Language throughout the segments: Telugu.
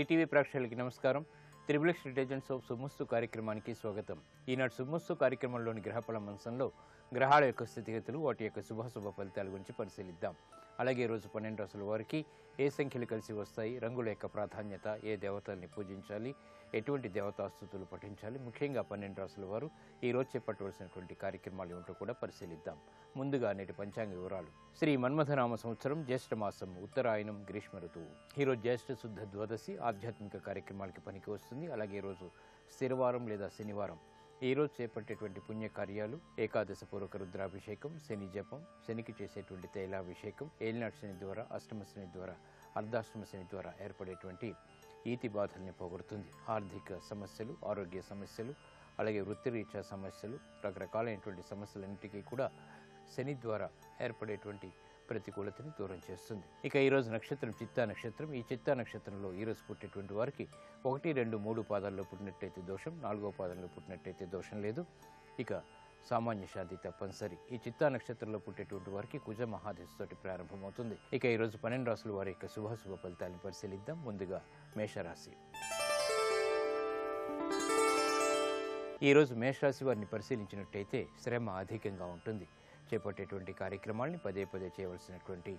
ఈటీవీ ప్రేక్షకులకి నమస్కారం. త్రిబుల్ ఇంటెలిజెన్స్ ఆఫ్ సుముస్తు కార్యక్రమానికి స్వాగతం. ఈనాడు సుముస్తు కార్యక్రమంలోని గ్రహఫల అంశంలో గ్రహాల యొక్క స్థితిగతులు, వాటి యొక్క శుభాశుభ ఫలితాల గురించి పరిశీలిద్దాం. అలాగే రోజు 12 రాసుల వారికి ఏ సంఖ్యలు కలిసి వస్తాయి, రంగుల యొక్క ప్రాధాన్యత, ఏ దేవతల్ని పూజించాలి, ఎటువంటి దేవతాస్తుతులు పఠించాలి, ముఖ్యంగా 12 రాసుల వారు ఈరోజు చేపట్టవలసినటువంటి కార్యక్రమాలు ఏమిటో కూడా పరిశీలిద్దాం. ముందుగా నేటి పంచాంగ వివరాలు. శ్రీ మన్మథనామ సంవత్సరం జ్యేష్ఠ మాసం, ఉత్తరాయణం, గ్రీష్మ ఋతువు. ఈరోజు జ్యేష్ఠ శుద్ధ ద్వాదశి ఆధ్యాత్మిక కార్యక్రమాలకి పనికి వస్తుంది. అలాగే ఈరోజు స్థిరవారం లేదా శనివారం. ఈరోజు చేపట్టేటువంటి పుణ్యకార్యాలు ఏకాదశ పూర్వక రుద్రాభిషేకం, శని జపం, శనికి చేసేటువంటి తైలాభిషేకం, ఏలినాటి శని ద్వారా, అష్టమ శని ద్వారా, అర్ధాష్టమ శని ద్వారా ఏర్పడేటువంటి ఈతి బాధల్ని పోగొడుతుంది. ఆర్థిక సమస్యలు, ఆరోగ్య సమస్యలు, అలాగే వృత్తిరీత్యా సమస్యలు, రకరకాలైనటువంటి సమస్యలన్నిటికీ కూడా శని ద్వారా ఏర్పడేటువంటి ప్రతికూలతని దూరం చేస్తుంది. ఇక ఈరోజు నక్షత్రం చిత్తా నక్షత్రం. ఈ చిత్తా నక్షత్రంలో ఈరోజు పుట్టేటువంటి వారికి 1, 2, 3 పాదాల్లో పుట్టినట్టయితే దోషం, 4వ పాదంలో పుట్టినట్టయితే దోషం లేదు. ఇక సామాన్య శాంతి తప్పనిసరి. ఈ చిత్తా నక్షత్రంలో పుట్టేటువంటి వారికి కుజ మహాదశతోటి ప్రారంభమవుతుంది. ఇక ఈరోజు 12 రాసుల వారి యొక్క శుభాశుభ ఫలితాలను పరిశీలిద్దాం. ముందుగా మేషరాశి. ఈరోజు మేషరాశి వారిని పరిశీలించినట్టయితే శ్రమ అధికంగా ఉంటుంది. చేపట్టేటువంటి కార్యక్రమాల్ని పదే పదే చేయవలసినటువంటి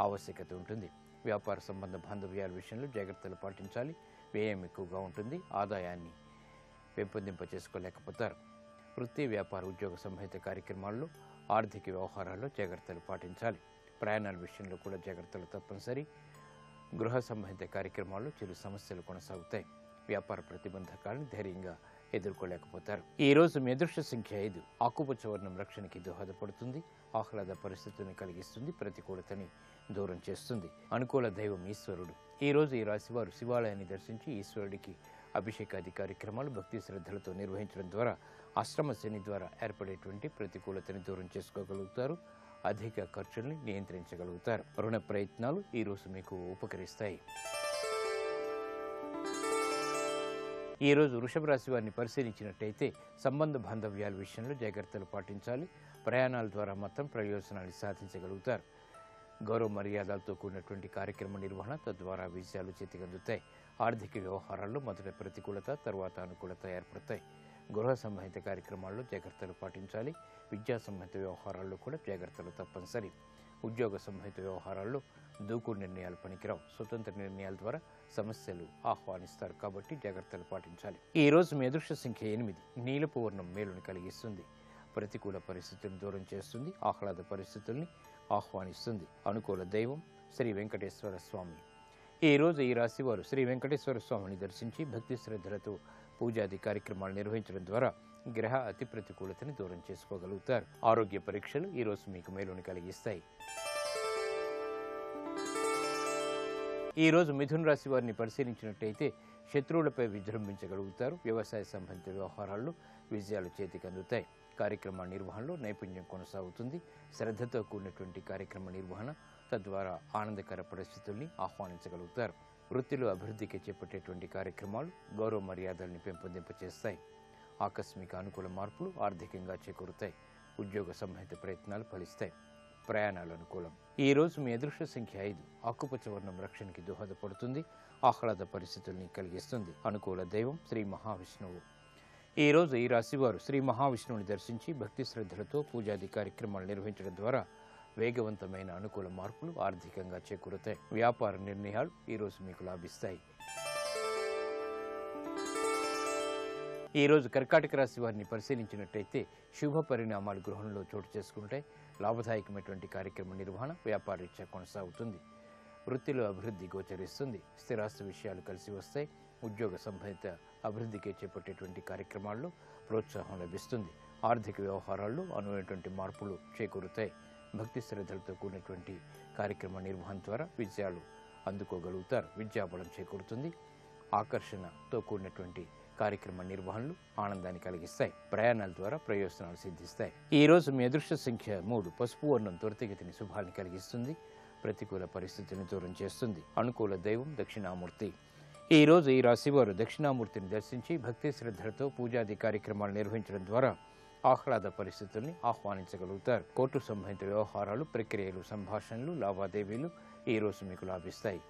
ఆవశ్యకత ఉంటుంది. వ్యాపార సంబంధ బాంధవ్యాల విషయంలో జాగ్రత్తలు పాటించాలి. వ్యయం ఎక్కువగా ఉంటుంది. ఆదాయాన్ని పెంపొందింప చేసుకోలేకపోతారు. వృత్తి, వ్యాపార, ఉద్యోగ సంబంధిత కార్యక్రమాల్లో, ఆర్థిక వ్యవహారాల్లో జాగ్రత్తలు పాటించాలి. ప్రయాణాల విషయంలో కూడా జాగ్రత్తలు తప్పనిసరి. గృహ సంబంధిత కార్యక్రమాల్లో చిరు సమస్యలు కొనసాగుతాయి. వ్యాపార ప్రతిబంధకాలను ధైర్యంగా ఎదుర్కోలేకపోతారు. ఈ రోజు మీ అదృష్ట సంఖ్య 5. ఆకుపచ్చ వర్ణం రక్షణకి దోహదపడుతుంది. ఆహ్లాద పరిస్థితులను కలిగిస్తుంది. ప్రతికూలతని దూరం చేస్తుంది. అనుకూల దైవం ఈశ్వరుడు. ఈ రోజు ఈ రాశి వారు శివాలయాన్ని దర్శించి ఈశ్వరుడికి అభిషేకాది కార్యక్రమాలు భక్తి శ్రద్ధలతో నిర్వహించడం ద్వారా అష్టమ శని ద్వారా ఏర్పడేటువంటి ప్రతికూలతని దూరం చేసుకోగలుగుతారు. అధిక ఖర్చుల్ని నియంత్రించగలుగుతారు. రుణ ప్రయత్నాలు ఈ రోజు మీకు ఉపకరిస్తాయి. ఈ రోజు వృషభ రాశి వారిని పరిశీలించినట్టయితే సంబంధ బాంధవ్యాల విషయంలో జాగ్రత్తలు పాటించాలి. ప్రయాణాల ద్వారా మాత్రం ప్రయోజనాలు సాధించగలుగుతారు. గౌరవ మర్యాదలతో కూడినటువంటి కార్యక్రమ నిర్వహణ, తద్వారా విజయాలు చేతికందుతాయి. ఆర్థిక వ్యవహారాల్లో మొదట ప్రతికూలత, తర్వాత అనుకూలత ఏర్పడతాయి. గృహ సంబంధిత కార్యక్రమాల్లో జాగ్రత్తలు పాటించాలి. విద్యా సంబంధిత వ్యవహారాల్లో కూడా జాగ్రత్తలు తప్పనిసరి. ఉద్యోగ సంబంధిత వ్యవహారాల్లో దూకుడు నిర్ణయాలు పనికిరావు. స్వతంత్ర నిర్ణయాల ద్వారా సమస్యలు ఆహ్వానిస్తారు కాబట్టి జాగ్రత్తలు పాటించాలి. ఈ రోజు మీ అదృష్ట సంఖ్య 8. నీలపు వర్ణం మేలుని కలిగిస్తుంది. ప్రతికూల పరిస్థితులను దూరం చేస్తుంది. ఆహ్లాద పరిస్థితుల్ని ఆహ్వానిస్తుంది. అనుకూల దైవం శ్రీ వెంకటేశ్వర స్వామి. ఈ రోజు ఈ రాశి వారు శ్రీ వెంకటేశ్వర స్వామిని దర్శించి భక్తి శ్రద్ధలతో పూజాది కార్యక్రమాలు నిర్వహించడం ద్వారా గ్రహ అతి ప్రతికూలతని దూరం చేసుకోగలుగుతారు. ఆరోగ్య పరీక్షలు ఈ రోజు మీకు మేలుని కలిగిస్తాయి. ఈ రోజు మిథున రాశి వారిని పరిశీలించినట్టయితే శత్రువులపై విజృంభించగలుగుతారు. వ్యవసాయ సంబంధిత వ్యవహారాల్లో విజయాలు చేతికి అందుతాయి. కార్యక్రమ నిర్వహణలో నైపుణ్యం కొనసాగుతుంది. శ్రద్ధతో కూడినటువంటి కార్యక్రమ నిర్వహణ, తద్వారా ఆనందకర పరిస్థితుల్ని ఆహ్వానించగలుగుతారు. వృత్తిలో అభివృద్ధికి చేపట్టేటువంటి కార్యక్రమాలు గౌరవ మర్యాదల్ని పెంపొందింపచేస్తాయి. ఆకస్మిక అనుకూల మార్పులు ఆర్థికంగా చేకూరుతాయి. ఉద్యోగ సంబంధిత ప్రయత్నాలు ఫలిస్తాయి. ప్రయాణాలు అనుకూలం. ఈ రోజు మీ అదృష్ట సంఖ్య 5. ఆకుపచ్చ వర్ణం రక్షణకి దోహదపడుతుంది. ఆహ్లాద పరిస్థితుల్ని కలిగిస్తుంది. అనుకూల దైవం శ్రీ మహావిష్ణువు. ఈ రోజు ఈ రాశి వారు శ్రీ మహావిష్ణువుని దర్శించి భక్తి శ్రద్ధలతో పూజాది కార్యక్రమాలు నిర్వహించడం ద్వారా వేగవంతమైన అనుకూల మార్పులు ఆర్థికంగా చేకూరుతాయి. వ్యాపార నిర్ణయాలు ఈ రోజు మీకు లాభిస్తాయి. ఈ రోజు కర్కాటక రాశి వారిని పరిశీలించినట్టయితే శుభ పరిణామాలు గృహంలో చోటు చేసుకుంటాయి. లాభదాయకమైనటువంటి కార్యక్రమ నిర్వహణ వ్యాపార రీత్యా కొనసాగుతుంది. వృత్తిలో అభివృద్ధి గోచరిస్తుంది. స్థిరాస్తి విషయాలు కలిసి వస్తాయి. ఉద్యోగ సంబంధిత అభివృద్ధికి చేపట్టేటువంటి కార్యక్రమాల్లో ప్రోత్సాహం లభిస్తుంది. ఆర్థిక వ్యవహారాల్లో అనువైనటువంటి మార్పులు చేకూరుతాయి. భక్తి శ్రద్ధలతో కూడినటువంటి కార్యక్రమ నిర్వహణ ద్వారా విజయాలు అందుకోగలుగుతారు. విద్యాబలం చేకూరుతుంది. ఆకర్షణతో కూడినటువంటి కార్యక్రమ నిర్వహణలు ఆనందాన్ని కలిగిస్తాయి. ప్రయాణాల ద్వారా ప్రయోజనాలు సిద్ధిస్తాయి. ఈ రోజు మీ అదృష్ట సంఖ్య 3. పసుపు వర్ణం త్వరితగతిని శుభాన్ని కలిగిస్తుంది. ప్రతికూల పరిస్థితిని దూరం చేస్తుంది. అనుకూల దైవం దక్షిణామూర్తి. ఈ రోజు ఈ రాశి వారు దక్షిణామూర్తిని దర్శించి భక్తి శ్రద్ధలతో పూజాది కార్యక్రమాలు నిర్వహించడం ద్వారా ఆహ్లాద పరిస్థితుల్ని ఆహ్వానించగలుగుతారు. కోర్టు సంబంధిత వ్యవహారాలు, ప్రక్రియలు, సంభాషణలు, లావాదేవీలు ఈ రోజు మీకు లాభిస్తాయి.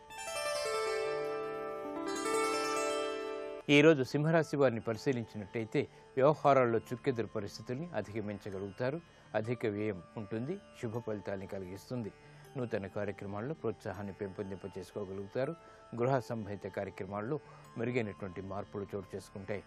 ఈరోజు సింహరాశి వారిని పరిశీలించినట్టయితే వ్యవహారాల్లో చుక్కెదురు పరిస్థితుల్ని అధిగమించగలుగుతారు. అధిక వ్యయం ఉంటుంది, శుభ ఫలితాన్ని కలిగిస్తుంది. నూతన కార్యక్రమాల్లో ప్రోత్సాహాన్ని పెంపొందింపచేసుకోగలుగుతారు. గృహ సంబంధిత కార్యక్రమాల్లో మెరుగైనటువంటి మార్పులు చోటు చేసుకుంటే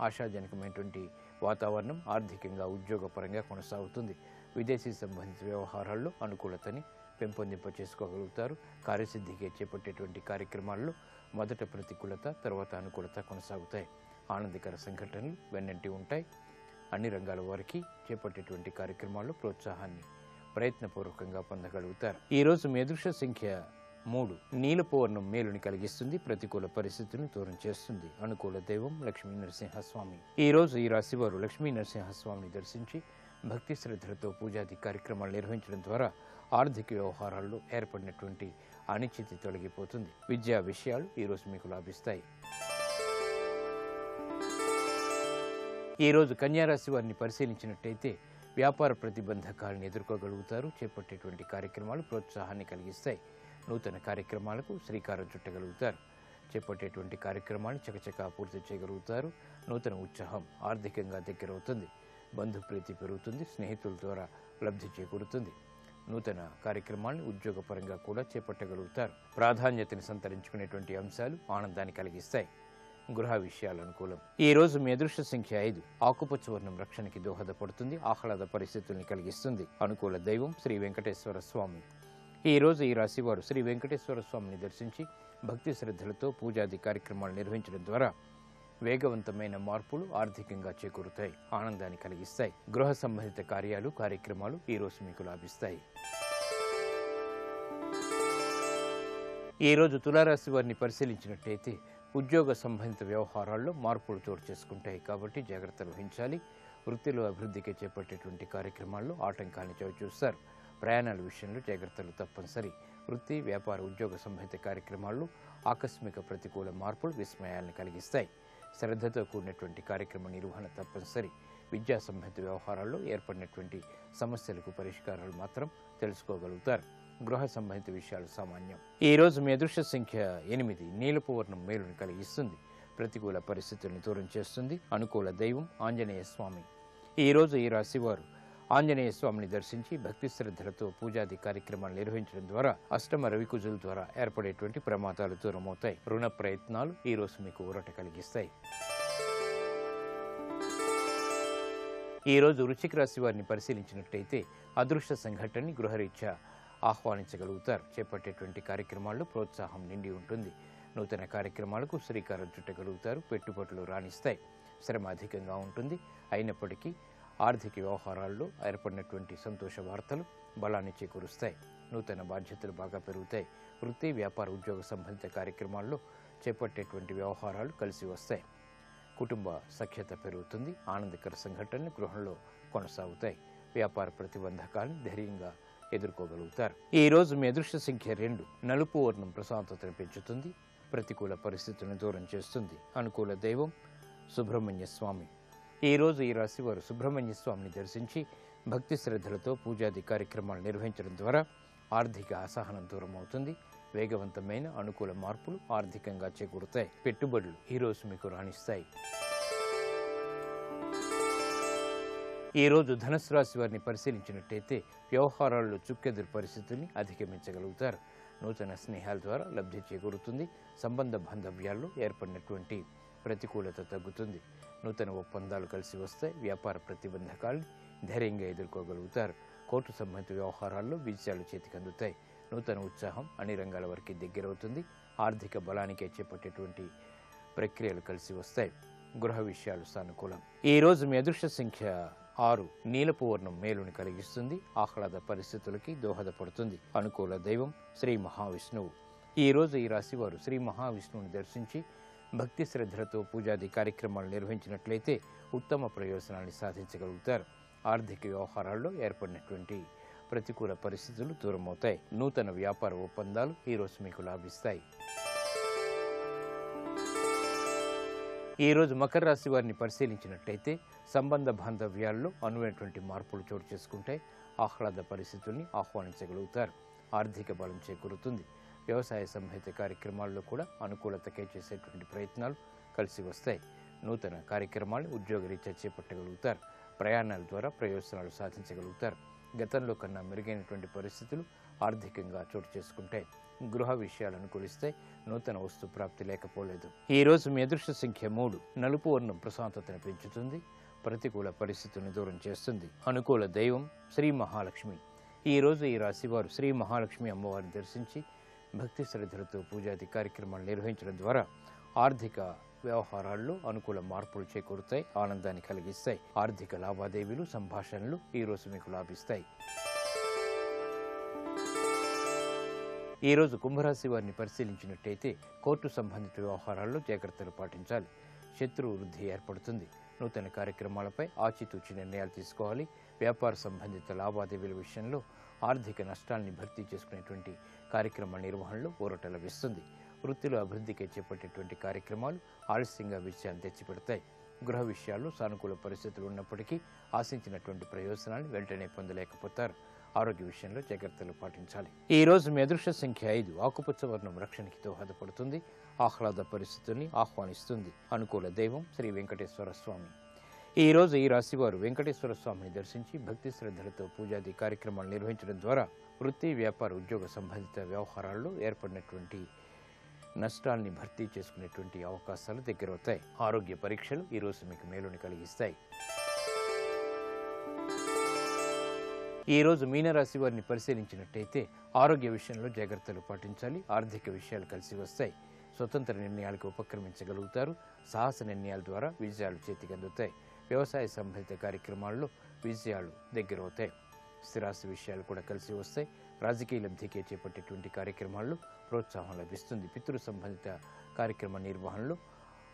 ఆశాజనకమైనటువంటి వాతావరణం ఆర్థికంగా ఉద్యోగపరంగా కొనసాగుతుంది. విదేశీ సంబంధిత వ్యవహారాల్లో అనుకూలతని పెంపొందింపచేసుకోగలుగుతారు. కార్యసిద్ధికి చేపట్టేటువంటి కార్యక్రమాల్లో మొదట ప్రతికూలత, తర్వాత అనుకూలత కొనసాగుతాయి. ఆనందకర సంఘటనలు వెన్నంటి ఉంటాయి. అన్ని రంగాల వారికి చేపట్టేటువంటి కార్యక్రమాల్లో ప్రోత్సాహాన్ని ప్రయత్నపూర్వకంగా పొందగలుగుతారు. ఈరోజు మీ అదృష్ట సంఖ్య 3. నీలపు వర్ణం మేలుని కలిగిస్తుంది, ప్రతికూల పరిస్థితులను దూరం చేస్తుంది. అనుకూల దైవం లక్ష్మీ నరసింహస్వామి. ఈరోజు ఈ రాశి వారు లక్ష్మీ నరసింహస్వామిని దర్శించి భక్తి శ్రద్ధలతో పూజాది కార్యక్రమాలు నిర్వహించడం ద్వారా ఆర్థిక వ్యవహారాల్లో ఏర్పడినటువంటి అనిశ్చితి తొలగిపోతుంది. విద్యా విషయాలు ఈరోజు మీకు లాభిస్తాయి. ఈరోజు కన్యారాశి వారిని పరిశీలించినట్టయితే వ్యాపార ప్రతిబంధకాలను ఎదుర్కోగలుగుతారు. చేపట్టేటువంటి కార్యక్రమాలు ప్రోత్సాహాన్ని కలిగిస్తాయి. నూతన కార్యక్రమాలకు శ్రీకారం చుట్టగలుగుతారు. చేపట్టేటువంటి కార్యక్రమాన్ని చకచకా పూర్తి చేయగలుగుతారు. నూతన ఉత్సాహం ఆర్థికంగా దగ్గరవుతుంది. బంధుప్రీతి పెరుగుతుంది. స్నేహితుల ద్వారా లబ్ధి చేకూరుతుంది. నూతన కార్యక్రమాన్ని ఉద్యోగపరంగా కూడా చేపట్టగలుగుతారు. ప్రాధాన్యతని సంతరించుకునేటువంటి అంశాలు ఆనందాన్ని కలిగిస్తాయి. గృహ విషయాలు అనుకూలం. ఈ రోజు మీ అదృష్ట సంఖ్య 5. ఆకుపచ్చ వర్ణం రక్షణకి దోహదపడుతుంది, ఆహ్లాద పరిస్థితుల్ని కలిగిస్తుంది. అనుకూల దైవం శ్రీ వెంకటేశ్వర స్వామి. ఈ రోజు ఈ రాశి వారు శ్రీ వెంకటేశ్వర స్వామిని దర్శించి భక్తి శ్రద్ధలతో పూజాది కార్యక్రమాలు నిర్వహించడం ద్వారా వేగవంతమైన మార్పులు ఆర్థికంగా చేకూరుతాయి, ఆనందాన్ని కలిగిస్తాయి. గృహ సంబంధిత కార్యక్రమాలు ఈ రోజు మీకు లాభిస్తాయి. ఈ రోజు తులారాశి వారిని పరిశీలించినట్టయితే ఉద్యోగ సంబంధిత వ్యవహారాల్లో మార్పులు చోటు చేసుకుంటాయి కాబట్టి జాగ్రత్తలు వహించాలి. వృత్తిలో అభివృద్ధికి చేపట్టేటువంటి కార్యక్రమాల్లో ఆటంకాన్ని చవిచూస్తారు. ప్రయాణాల విషయంలో జాగ్రత్తలు తప్పనిసరి. వృత్తి, వ్యాపార, ఉద్యోగ సంబంధిత కార్యక్రమాల్లో ఆకస్మిక ప్రతికూల మార్పులు విస్మయాలను కలిగిస్తాయి. శ్రద్ధతో కూడినటువంటి కార్యక్రమ నిర్వహణ తప్పనిసరి. విద్యా సంబంధిత వ్యవహారాల్లో ఏర్పడినటువంటి సమస్యలకు పరిష్కారాలు మాత్రం తెలుసుకోగలుగుతారు. గృహ సంబంధిత విషయాలు సామాన్యం. ఈ రోజు మీ అదృష్ట సంఖ్య 8. నీలపు వర్ణం మేలుని కలిగిస్తుంది, ప్రతికూల పరిస్థితులను దూరం చేస్తుంది. అనుకూల దైవం ఆంజనేయ స్వామి. ఈ రోజు ఈ రాశి వారు ఆంజనేయ స్వామిని దర్శించి భక్తి శ్రద్ధలతో పూజాది కార్యక్రమాలు నిర్వహించడం ద్వారా అష్టమ రవికుజుల ద్వారా ఏర్పడేటువంటి ప్రమాదాలు దూరమవుతాయి. రుణ ప్రయత్నాలు ఈ రోజు మీకు ఊరట కలిగిస్తాయి. ఈ రోజు వృశ్చిక రాశి వారిని పరిశీలించినట్టయితే అదృష్ట సంఘటనని గృహరీత్యా ఆహ్వానించగలుగుతారు. చేపట్టేటువంటి కార్యక్రమాల్లో ప్రోత్సాహం నిండి ఉంటుంది. నూతన కార్యక్రమాలకు శ్రీకారం చుట్టగలుగుతారు. పెట్టుబడులు రాణిస్తాయి. శ్రమ అధికంగా ఉంటుంది. అయినప్పటికీ ఆర్థిక వ్యవహారాల్లో ఏర్పడినటువంటి సంతోష వార్తలు బలాన్ని చేకూరుస్తాయి. నూతన బాధ్యతలు బాగా పెరుగుతాయి. వృత్తి, వ్యాపార, ఉద్యోగ సంబంధిత కార్యక్రమాల్లో చేపట్టేటువంటి వ్యవహారాలు కలిసి వస్తాయి. కుటుంబ సఖ్యత పెరుగుతుంది. ఆనందకర సంఘటనలు గృహంలో కొనసాగుతాయి. వ్యాపార ప్రతిబంధకాలను ధైర్యంగా ఎదుర్కోగలుగుతారు. ఈ రోజు మీ అదృష్ట సంఖ్య 2. నలుపు వర్ణం ప్రశాంతతను పెంచుతుంది, ప్రతికూల పరిస్థితులను దూరం చేస్తుంది. అనుకూల దైవం సుబ్రహ్మణ్య స్వామి. ఈ రోజు ఈ రాశి వారు సుబ్రహ్మణ్య స్వామిని దర్శించి భక్తి శ్రద్ధలతో పూజాది కార్యక్రమాలు నిర్వహించడం ద్వారా ఆర్థిక అసహనం దూరం అవుతుంది. వేగవంతమైన అనుకూల మార్పులు ఆర్థికంగా చేకూరుతాయి. పెట్టుబడులు ఈ రోజు మీకు రాణిస్తాయి. ఈ రోజు ధనుసు రాశి వారిని పరిశీలించినట్టయితే వ్యవహారాల్లో చుక్కెదురు పరిస్థితుల్ని అధిగమించగలుగుతారు. నూతన స్నేహాల ద్వారా లబ్ధి చేకూరుతుంది. సంబంధ బాంధవ్యాల్లో ఏర్పడినటువంటి ప్రతికూలత తగ్గుతుంది. నూతన ఒప్పందాలు కలిసి వస్తాయి. వ్యాపార ప్రతిబంధకాలను ధైర్యంగా ఎదుర్కోగలుగుతారు. కోర్టు సంబంధిత వ్యవహారాల్లో విజయాలు చేతికి అందుతాయి. నూతన ఉత్సాహం అన్ని రంగాల వరకు దగ్గరవుతుంది. ఆర్థిక బలానికే చేపట్టేటువంటి ప్రక్రియలు కలిసి వస్తాయి. గృహ విషయాలు సానుకూలం. ఈ రోజు మీ అదృష్ట సంఖ్య 6. నీలపు వర్ణం మేలుని కలిగిస్తుంది, ఆహ్లాద పరిస్థితులకి దోహదపడుతుంది. అనుకూల దైవం శ్రీ మహావిష్ణువు. ఈ రోజు ఈ రాశి వారు శ్రీ మహావిష్ణువుని దర్శించి భక్తి శ్రద్ధలతో పూజాది కార్యక్రమాలు నిర్వహించినట్లయితే ఉత్తమ ప్రయోజనాన్ని సాధించగలుగుతారు. ఆర్థిక వ్యవహారాల్లో ఏర్పడినటువంటి ప్రతికూల పరిస్థితులు దూరమవుతాయి. నూతన వ్యాపార ఒప్పందాలు ఈ రోజు మీకు లాభిస్తాయి. ఈ రోజు మకర రాశి వారిని పరిశీలించినట్లయితే సంబంధ బాంధవ్యాల్లో అనువైనటువంటి మార్పులు చోటు చేసుకుంటాయి. ఆహ్లాద పరిస్థితుల్ని ఆహ్వానించగలుగుతారు. ఆర్థిక బలం చేకూరుతుంది. వ్యవసాయ సంబంధిత కార్యక్రమాల్లో కూడా అనుకూలతకే చేసేటువంటి ప్రయత్నాలు కలిసి వస్తాయి. నూతన కార్యక్రమాలు ఉద్యోగరీత్యా చేపట్టగలుగుతారు. ప్రయాణాల ద్వారా ప్రయోజనాలు సాధించగలుగుతారు. గతంలో కన్నా మెరుగైనటువంటి పరిస్థితులు ఆర్థికంగా చోటు చేసుకుంటాయి. గృహ విషయాలు అనుకూలిస్తాయి. నూతన వస్తు ప్రాప్తి లేకపోలేదు. ఈ రోజు మీ అదృష్ట సంఖ్య 3. నలుపు వర్ణం ప్రశాంతతను పెంచుతుంది. ప్రతికూల పరిస్థితులను దూరం చేస్తుంది. అనుకూల దైవం శ్రీ మహాలక్ష్మి. ఈ రోజు ఈ రాశి వారు శ్రీ మహాలక్ష్మి అమ్మవారిని దర్శించి భక్తి శ్రద్ధలతో పూజాది కార్యక్రమాలు నిర్వహించడం ద్వారా ఆర్థిక వ్యవహారాల్లో అనుకూల మార్పులు చేకూరుతాయి. ఆనందాన్ని కలిగిస్తాయి. ఆర్థిక లావాదేవీలు సంభాషణలు ఈ రోజు మీకు లాభిస్తాయి. ఈ రోజు కుంభరాశి వారిని పరిశీలించినట్టయితే కోర్టు సంబంధిత వ్యవహారాల్లో జాగ్రత్తలు పాటించాలి. శత్రు వృద్ధి ఏర్పడుతుంది. నూతన కార్యక్రమాలపై ఆచితూచి నిర్ణయాలు తీసుకోవాలి. వ్యాపార సంబంధిత లావాదేవీల విషయంలో ఆర్థిక నష్టాల్ని భర్తీ చేసుకునేటువంటి కార్యక్రమ నిర్వహణలో ఊరట లభిస్తుంది. వృత్తిలో అభివృద్ధికి చేపట్టేటువంటి కార్యక్రమాలు ఆలస్యంగా విజయాన్ని తెచ్చిపెడతాయి. గృహ విషయాల్లో సానుకూల పరిస్థితులు ఉన్నప్పటికీ ఆశించినటువంటి ప్రయోజనాన్ని వెంటనే పొందలేకపోతారు. ఆరోగ్య విషయంలో జాగ్రత్తలు పాటించాలి. ఈ రోజు మీ అదృష్ట సంఖ్య 5. ఆకుపచ్చ వర్ణం రక్షణకి దోహదపడుతుంది. ఆహ్లాద పరిస్థితుల్ని ఆహ్వానిస్తుంది. అనుకూల దైవం శ్రీ వెంకటేశ్వర స్వామి. ఈ రోజు ఈ రాశి వారు వెంకటేశ్వర స్వామిని దర్శించి భక్తి శ్రద్ధలతో పూజాది కార్యక్రమాలు నిర్వహించడం ద్వారా వృత్తి, వ్యాపార, ఉద్యోగ సంబంధిత వ్యవహారాల్లో ఏర్పడినటువంటి నష్టాల్ని భర్తీ చేసుకునేటువంటి అవకాశాలు దగ్గరవుతాయి. ఆరోగ్య పరీక్షలు ఈ రోజు మీకు మేలుని కలిగిస్తాయి. ఈ రోజు మీనరాశి వారిని పరిశీలించినట్టయితే ఆరోగ్య విషయంలో జాగ్రత్తలు పాటించాలి. ఆర్థిక విషయాలు కలిసి వస్తాయి. స్వతంత్ర నిర్ణయాలకు ఉపక్రమించగలుగుతారు. సాహస నిర్ణయాల ద్వారా విజయాలు చేతికి అందుతాయి. వ్యవసాయ సంబంధిత కార్యక్రమాల్లో విజయాలు దగ్గరవుతాయి. స్థిరాస్తి విషయాలు కూడా కలిసి వస్తాయి. రాజకీయ లబ్ధికే చేపట్టేటువంటి కార్యక్రమాల్లో ప్రోత్సాహం లభిస్తుంది. పితృ సంబంధిత కార్యక్రమ నిర్వహణలో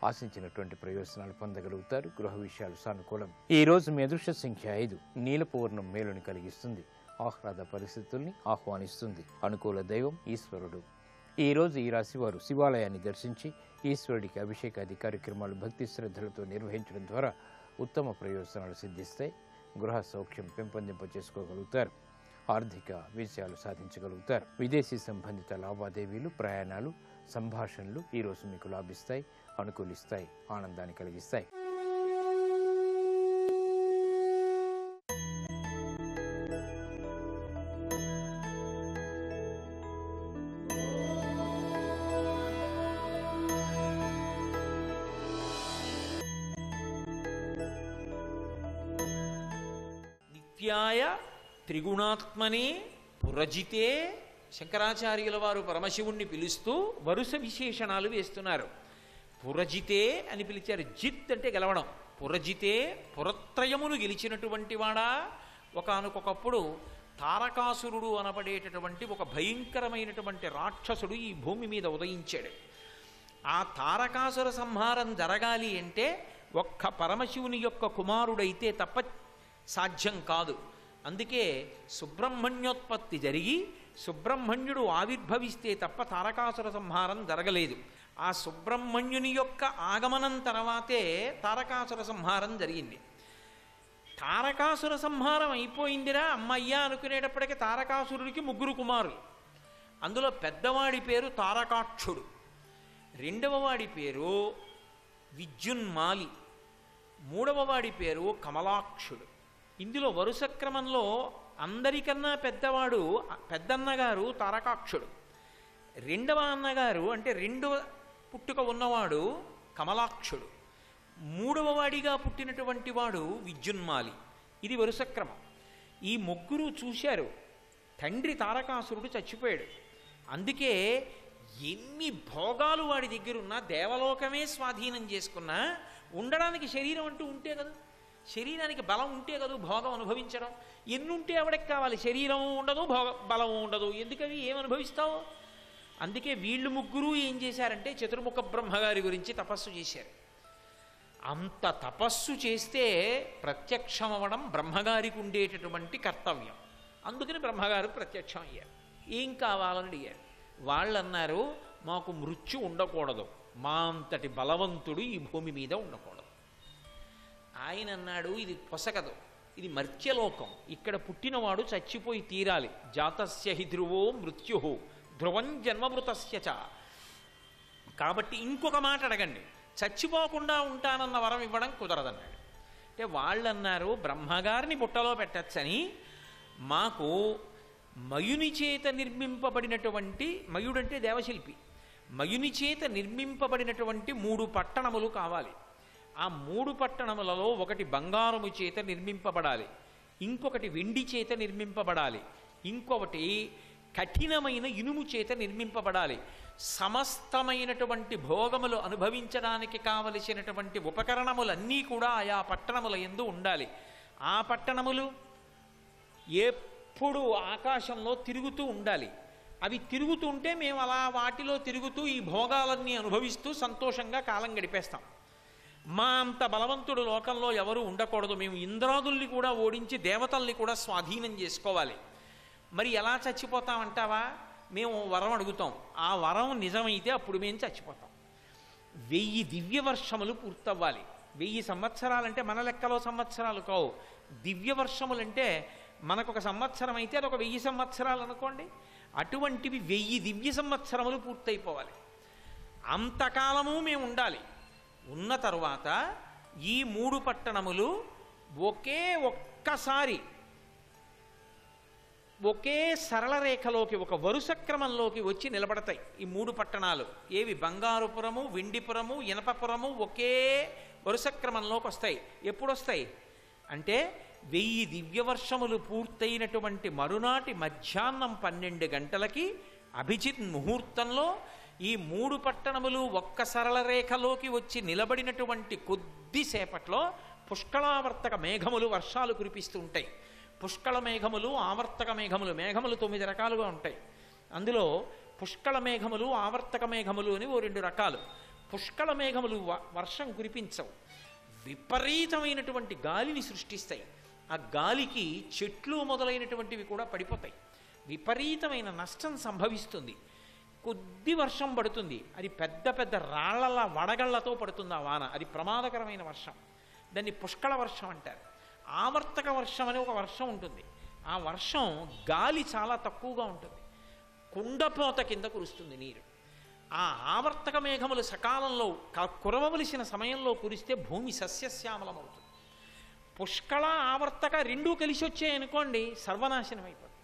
ఆశించినటువంటి ప్రయోజనాలు పొందగలుగుతారు. గృహ విషయాలు సానుకూలం. ఈ రోజు మీ అదృష్ట సంఖ్య 5. నీలపు వర్ణం మేలుని కలిగిస్తుంది. ఆహ్లాద పరిస్థితుల్ని ఆహ్వానిస్తుంది. అనుకూల దైవం ఈశ్వరుడు. ఈ రోజు ఈ రాశి వారు శివాలయాన్ని దర్శించి ఈశ్వరుడికి అభిషేకాది కార్యక్రమాలు భక్తి శ్రద్ధలతో నిర్వహించడం ద్వారా ఉత్తమ ప్రయోజనాలు సిద్ధిస్తాయి. గృహ సౌఖ్యం పెంపొందింప చేసుకోగలుగుతారు. ఆర్థిక విజయాలు సాధించగలుగుతారు. విదేశీ సంబంధిత లావాదేవీలు, ప్రయాణాలు, సంభాషణలు ఈ రోజు మీకు లాభిస్తాయి, అనుకూలిస్తాయి, ఆనందాన్ని కలిగిస్తాయి. నిత్యాయ త్రిగుణాత్మనే పురజితే. శంకరాచార్యుల వారు పరమశివుణ్ణి పిలుస్తూ వరుస విశేషణాలు వేస్తున్నారు. పురజితే అని పిలిచారు. జిత్ అంటే గెలవడం. పురజితే పురత్రయమును గెలిచినటువంటి వాడా. ఒకానొకప్పుడు తారకాసురుడు అనబడేటటువంటి ఒక భయంకరమైనటువంటి రాక్షసుడు ఈ భూమి మీద ఉదయించాడు. ఆ తారకాసుర సంహారం జరగాలి అంటే ఒక్క పరమశివుని యొక్క కుమారుడైతే తప్ప సాధ్యం కాదు. అందుకే సుబ్రహ్మణ్యోత్పత్తి జరిగి సుబ్రహ్మణ్యుడు ఆవిర్భవిస్తే తప్ప తారకాసుర సంహారం జరగలేదు. ఆ సుబ్రహ్మణ్యుని యొక్క ఆగమనం తర్వాతే తారకాసుర సంహారం జరిగింది. తారకాసుర సంహారం అయిపోయిందిరా అమ్మయ్యా అనుకునేటప్పటికీ తారకాసురుడికి 3 కుమారులు. అందులో పెద్దవాడి పేరు తారకాక్షుడు, రెండవ వాడి పేరు విద్యున్మాలి, మూడవ వాడి పేరు కమలాక్షుడు. ఇందులో వరుస క్రమంలో అందరికన్నా పెద్దవాడు పెద్దన్నగారు తారకాక్షుడు. రెండవ అన్నగారు అంటే రెండవ పుట్టుక ఉన్నవాడు కమలాక్షుడు. మూడవ వాడిగా పుట్టినటువంటి వాడు విద్యున్మాలి. ఇది వరుస క్రమం. ఈ 3 చూశారు. తండ్రి తారకాసురుడు చచ్చిపోయాడు. అందుకే ఎన్ని భోగాలు వాడి దగ్గరున్నా, దేవలోకమే స్వాధీనం చేసుకున్నా ఉండడానికి శరీరం అంటూ ఉంటే కదా, శరీరానికి బలం ఉంటే కదా భోగం అనుభవించడం. ఎన్నుంటే ఎవడికి కావాలి? శరీరం ఉండదు, బలం ఉండదు. ఎందుకవి ఏమనుభవిస్తావు? అందుకే వీళ్ళు 3 ఏం చేశారంటే చతుర్ముఖ బ్రహ్మగారి గురించి తపస్సు చేశారు. అంత తపస్సు చేస్తే ప్రత్యక్షం అవ్వడం బ్రహ్మగారికి ఉండేటటువంటి కర్తవ్యం. అందుకని బ్రహ్మగారు ప్రత్యక్షం అయ్యారు. ఏం కావాలని అడిగారు. వాళ్ళన్నారు, మాకు మృత్యు ఉండకూడదు, మా అంతటి బలవంతుడు ఈ భూమి మీద ఉండకూడదు. ఆయన అన్నాడు, ఇది పొసగదు, ఇది మర్త్యలోకం, ఇక్కడ పుట్టినవాడు చచ్చిపోయి తీరాలి. జాతస్య హి ధ్రువో మృత్యు ధ్రువం జన్మమృతస్య చ. కాబట్టి ఇంకొక మాట అడగండి, చచ్చిపోకుండా ఉంటానన్న వరం ఇవ్వడం కుదరదన్నాడు. అంటే వాళ్ళు అన్నారు, బ్రహ్మగారిని బుట్టలో పెట్టచ్చని మాకు మయుని చేత నిర్మింపబడినటువంటి, మయుడంటే దేవశిల్పి, మయుని చేత నిర్మింపబడినటువంటి 3 పట్టణములు కావాలి. ఆ 3 పట్టణములలో ఒకటి బంగారము చేత నిర్మింపబడాలి, ఇంకొకటి వెండి చేత నిర్మింపబడాలి, ఇంకొకటి కఠినమైన ఇనుము చేత నిర్మింపబడాలి. సమస్తమైనటువంటి భోగములు అనుభవించడానికి కావలసినటువంటి ఉపకరణములన్నీ కూడా ఆయా పట్టణముల యందు ఉండాలి. ఆ పట్టణములు ఎప్పుడు ఆకాశంలో తిరుగుతూ ఉండాలి. అవి తిరుగుతుంటే మేము అలా వాటిలో తిరుగుతూ ఈ భోగాలన్నీ అనుభవిస్తూ సంతోషంగా కాలం గడిపేస్తాం. మా అంత బలవంతుడు లోకంలో ఎవరు ఉండకూడదు, మేము ఇంద్రాదుల్ని కూడా ఓడించి దేవతల్ని కూడా స్వాధీనం చేసుకోవాలి. మరి ఎలా చచ్చిపోతామంటావా? మేము వరం అడుగుతాం, ఆ వరం నిజమైతే అప్పుడు మేము చచ్చిపోతాం. 1000 దివ్యవర్షములు పూర్తవ్వాలి. 1000 సంవత్సరాలంటే మన లెక్కలో సంవత్సరాలు కావు. దివ్యవర్షములంటే మనకొక సంవత్సరం అయితే అదొక 1000 సంవత్సరాలు అనుకోండి. అటువంటివి 1000 దివ్య సంవత్సరములు పూర్తయిపోవాలి. అంతకాలము మేము ఉండాలి. ఉన్న తరువాత ఈ 3 పట్టణములు ఒక్కసారి ఒకే సరళ రేఖలోకి, ఒక వరుస క్రమంలోకి వచ్చి నిలబడతాయి. ఈ 3 పట్టణాలు ఏవి? బంగారుపురము, వెండిపురము, ఇనపపురము ఒకే వరుస క్రమంలోకి వస్తాయి. ఎప్పుడు వస్తాయి అంటే 1000 దివ్యవర్షములు పూర్తయినటువంటి మరునాటి మధ్యాహ్నం 12 గంటలకి అభిజిత్ ముహూర్తంలో ఈ 3 పట్టణములు ఒక్క సరళ రేఖలోకి వచ్చి నిలబడినటువంటి కొద్దిసేపట్లో పుష్కళావర్తక మేఘములు వర్షాలు కురిపిస్తూ ఉంటాయి. పుష్కళ మేఘములు, ఆవర్తక మేఘములు, మేఘములు 9 రకాలుగా ఉంటాయి. అందులో పుష్కళ మేఘములు, ఆవర్తక మేఘములు అని 2 రకాలు. పుష్కళ మేఘములు వర్షం కురిపించవు, విపరీతమైనటువంటి గాలిని సృష్టిస్తాయి. ఆ గాలికి చెట్లు మొదలైనటువంటివి కూడా పడిపోతాయి. విపరీతమైన నష్టం సంభవిస్తుంది. కొద్ది వర్షం పడుతుంది, అది పెద్ద పెద్ద రాళ్ల వడగళ్లతో పడుతుంది ఆ వాన. అది ప్రమాదకరమైన వర్షం. దాన్ని పుష్కళ వర్షం అంటారు. ఆవర్తక వర్షం అనే ఒక వర్షం ఉంటుంది. ఆ వర్షం గాలి చాలా తక్కువగా ఉంటుంది, కుండపోత కింద కురుస్తుంది నీరు. ఆ ఆవర్తక మేఘములు సకాలంలో కురవవలసిన సమయంలో కురిస్తే భూమి సస్యశ్యామలమవుతుంది. పుష్కళ ఆవర్తక 2 కలిసి వచ్చాయనుకోండి, సర్వనాశనం అయిపోతుంది.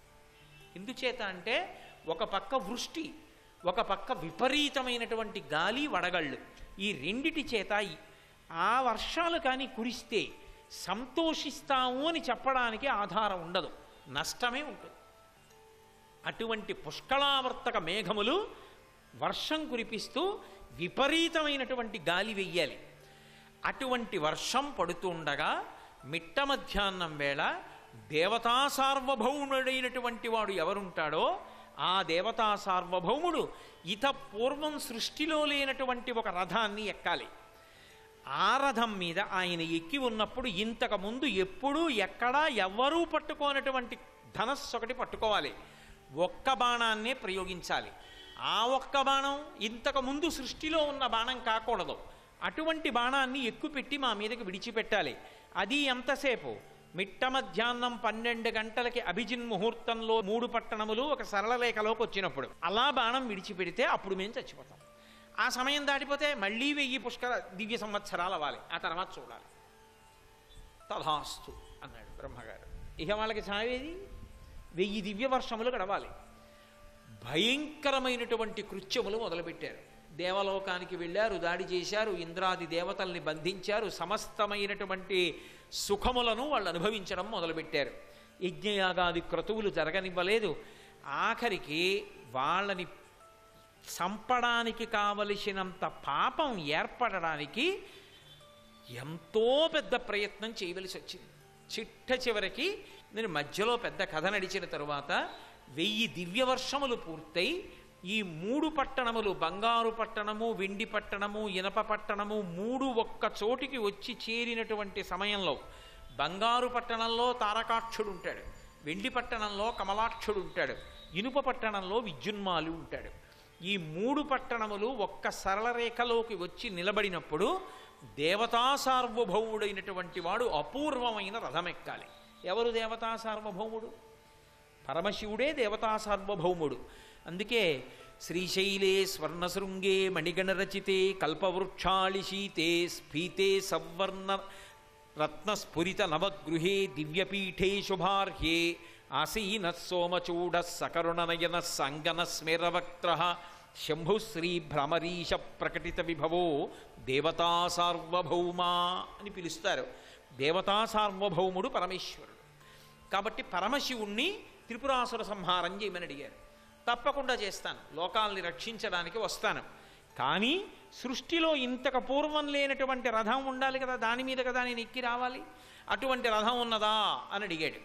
ఎందుచేత అంటే ఒక పక్క వృష్టి, ఒక పక్క విపరీతమైనటువంటి గాలి వడగళ్ళు. ఈ రెండిటి చేత ఆ వర్షాలు కానీ కురిస్తే సంతోషిస్తాము అని చెప్పడానికి ఆధారం ఉండదు, నష్టమే ఉంటుంది. అటువంటి పుష్కళావర్తక మేఘములు వర్షం కురిపిస్తూ విపరీతమైనటువంటి గాలి వెయ్యాలి. అటువంటి వర్షం పడుతుండగా మిట్ట మధ్యాహ్నం వేళ దేవతా సార్వభౌముడైనటువంటి వాడు ఎవరుంటాడో ఆ దేవతా సార్వభౌముడు ఇత పూర్వం సృష్టిలో లేనటువంటి ఒక రథాన్ని ఎక్కాలి. ఆ రథం మీద ఆయన ఎక్కి ఉన్నప్పుడు ఇంతకు ముందు ఎప్పుడూ ఎక్కడా ఎవ్వరూ పట్టుకోనటువంటి ధనస్సు ఒకటి పట్టుకోవాలి. ఒక్క బాణాన్నే ప్రయోగించాలి. ఆ ఒక్క బాణం ఇంతకు ముందు సృష్టిలో ఉన్న బాణం కాకూడదు. అటువంటి బాణాన్ని ఎక్కుపెట్టి మా మీదకి విడిచిపెట్టాలి. అది ఎంతసేపు? మిట్ట మధ్యాహ్నం 12 గంటలకి అభిజిన్ ముహూర్తంలో 3 పట్టణములు ఒక సరళ రేఖలోకి వచ్చినప్పుడు అలా బాణం విడిచిపెడితే అప్పుడు మేము చచ్చిపోతాం. ఆ సమయం దాటిపోతే మళ్ళీ 1000 పుష్కర దివ్య సంవత్సరాలు అవ్వాలి. ఆ తర్వాత చూడాలి. తథాస్తు అన్నాడు బ్రహ్మగారు. ఇక వాళ్ళకి చావేది 1000 దివ్య వర్షములు గడవాలి. భయంకరమైనటువంటి కృత్యములు మొదలుపెట్టారు. దేవలోకానికి వెళ్ళారు, దాడి చేశారు, ఇంద్రాది దేవతల్ని బంధించారు, సమస్తమైనటువంటి సుఖములను వాళ్ళు అనుభవించడం మొదలుపెట్టారు. యజ్ఞయాగాది క్రతువులు జరగనివ్వలేదు. ఆఖరికి వాళ్ళని చంపడానికి కావలసినంత పాపం ఏర్పడడానికి ఎంతో పెద్ద ప్రయత్నం చేయవలసి వచ్చింది. చిట్ట చివరికి నేను మధ్యలో పెద్ద కథ నడిచిన తరువాత 1000 దివ్యవర్షములు పూర్తయి ఈ 3 పట్టణములు, బంగారు పట్టణము, వెండి పట్టణము, ఇనప పట్టణము 3 ఒక్క చోటికి వచ్చి చేరినటువంటి సమయంలో బంగారు పట్టణంలో తారకాక్షుడు ఉంటాడు, వెండి పట్టణంలో కమలాక్షుడు ఉంటాడు, ఇనుప పట్టణంలో విద్యున్మాలు ఉంటాడు. ఈ 3 పట్టణములు ఒక్క సరళ రేఖలోకి వచ్చి నిలబడినప్పుడు దేవతా సార్వభౌముడైనటువంటి వాడు అపూర్వమైన రథమెక్కాలి. ఎవరు దేవతా సార్వభౌముడు? పరమశివుడే దేవతా సార్వభౌముడు. అందుకే శ్రీశైలే స్వర్ణశృంగే మణిగణరచితే కల్పవృక్షాళిశీతే స్ఫీతే సవర్ణ రత్నస్ఫురిత నవగృహే దివ్యపీఠే శుభార్హ్యే ఆసీన సోమచూడ సకరుణనయన సంగన స్మేరవక్త్ర శంభుశ్రీ భ్రమరీశ ప్రకటిత విభవో దేవతా సార్వభౌమా అని పిలుస్తారు. దేవతా సార్వభౌముడు పరమేశ్వరుడు. కాబట్టి పరమశివుణ్ణి త్రిపురాసుర సంహారం చేయమని అడిగారు. తప్పకుండా చేస్తాను, లోకాల్ని రక్షించడానికి వస్తాను. కానీ సృష్టిలో ఇంతకు పూర్వం లేనటువంటి రథం ఉండాలి కదా, దాని మీద కదా నేను ఎక్కి రావాలి. అటువంటి రథం ఉన్నదా అని అడిగాడు.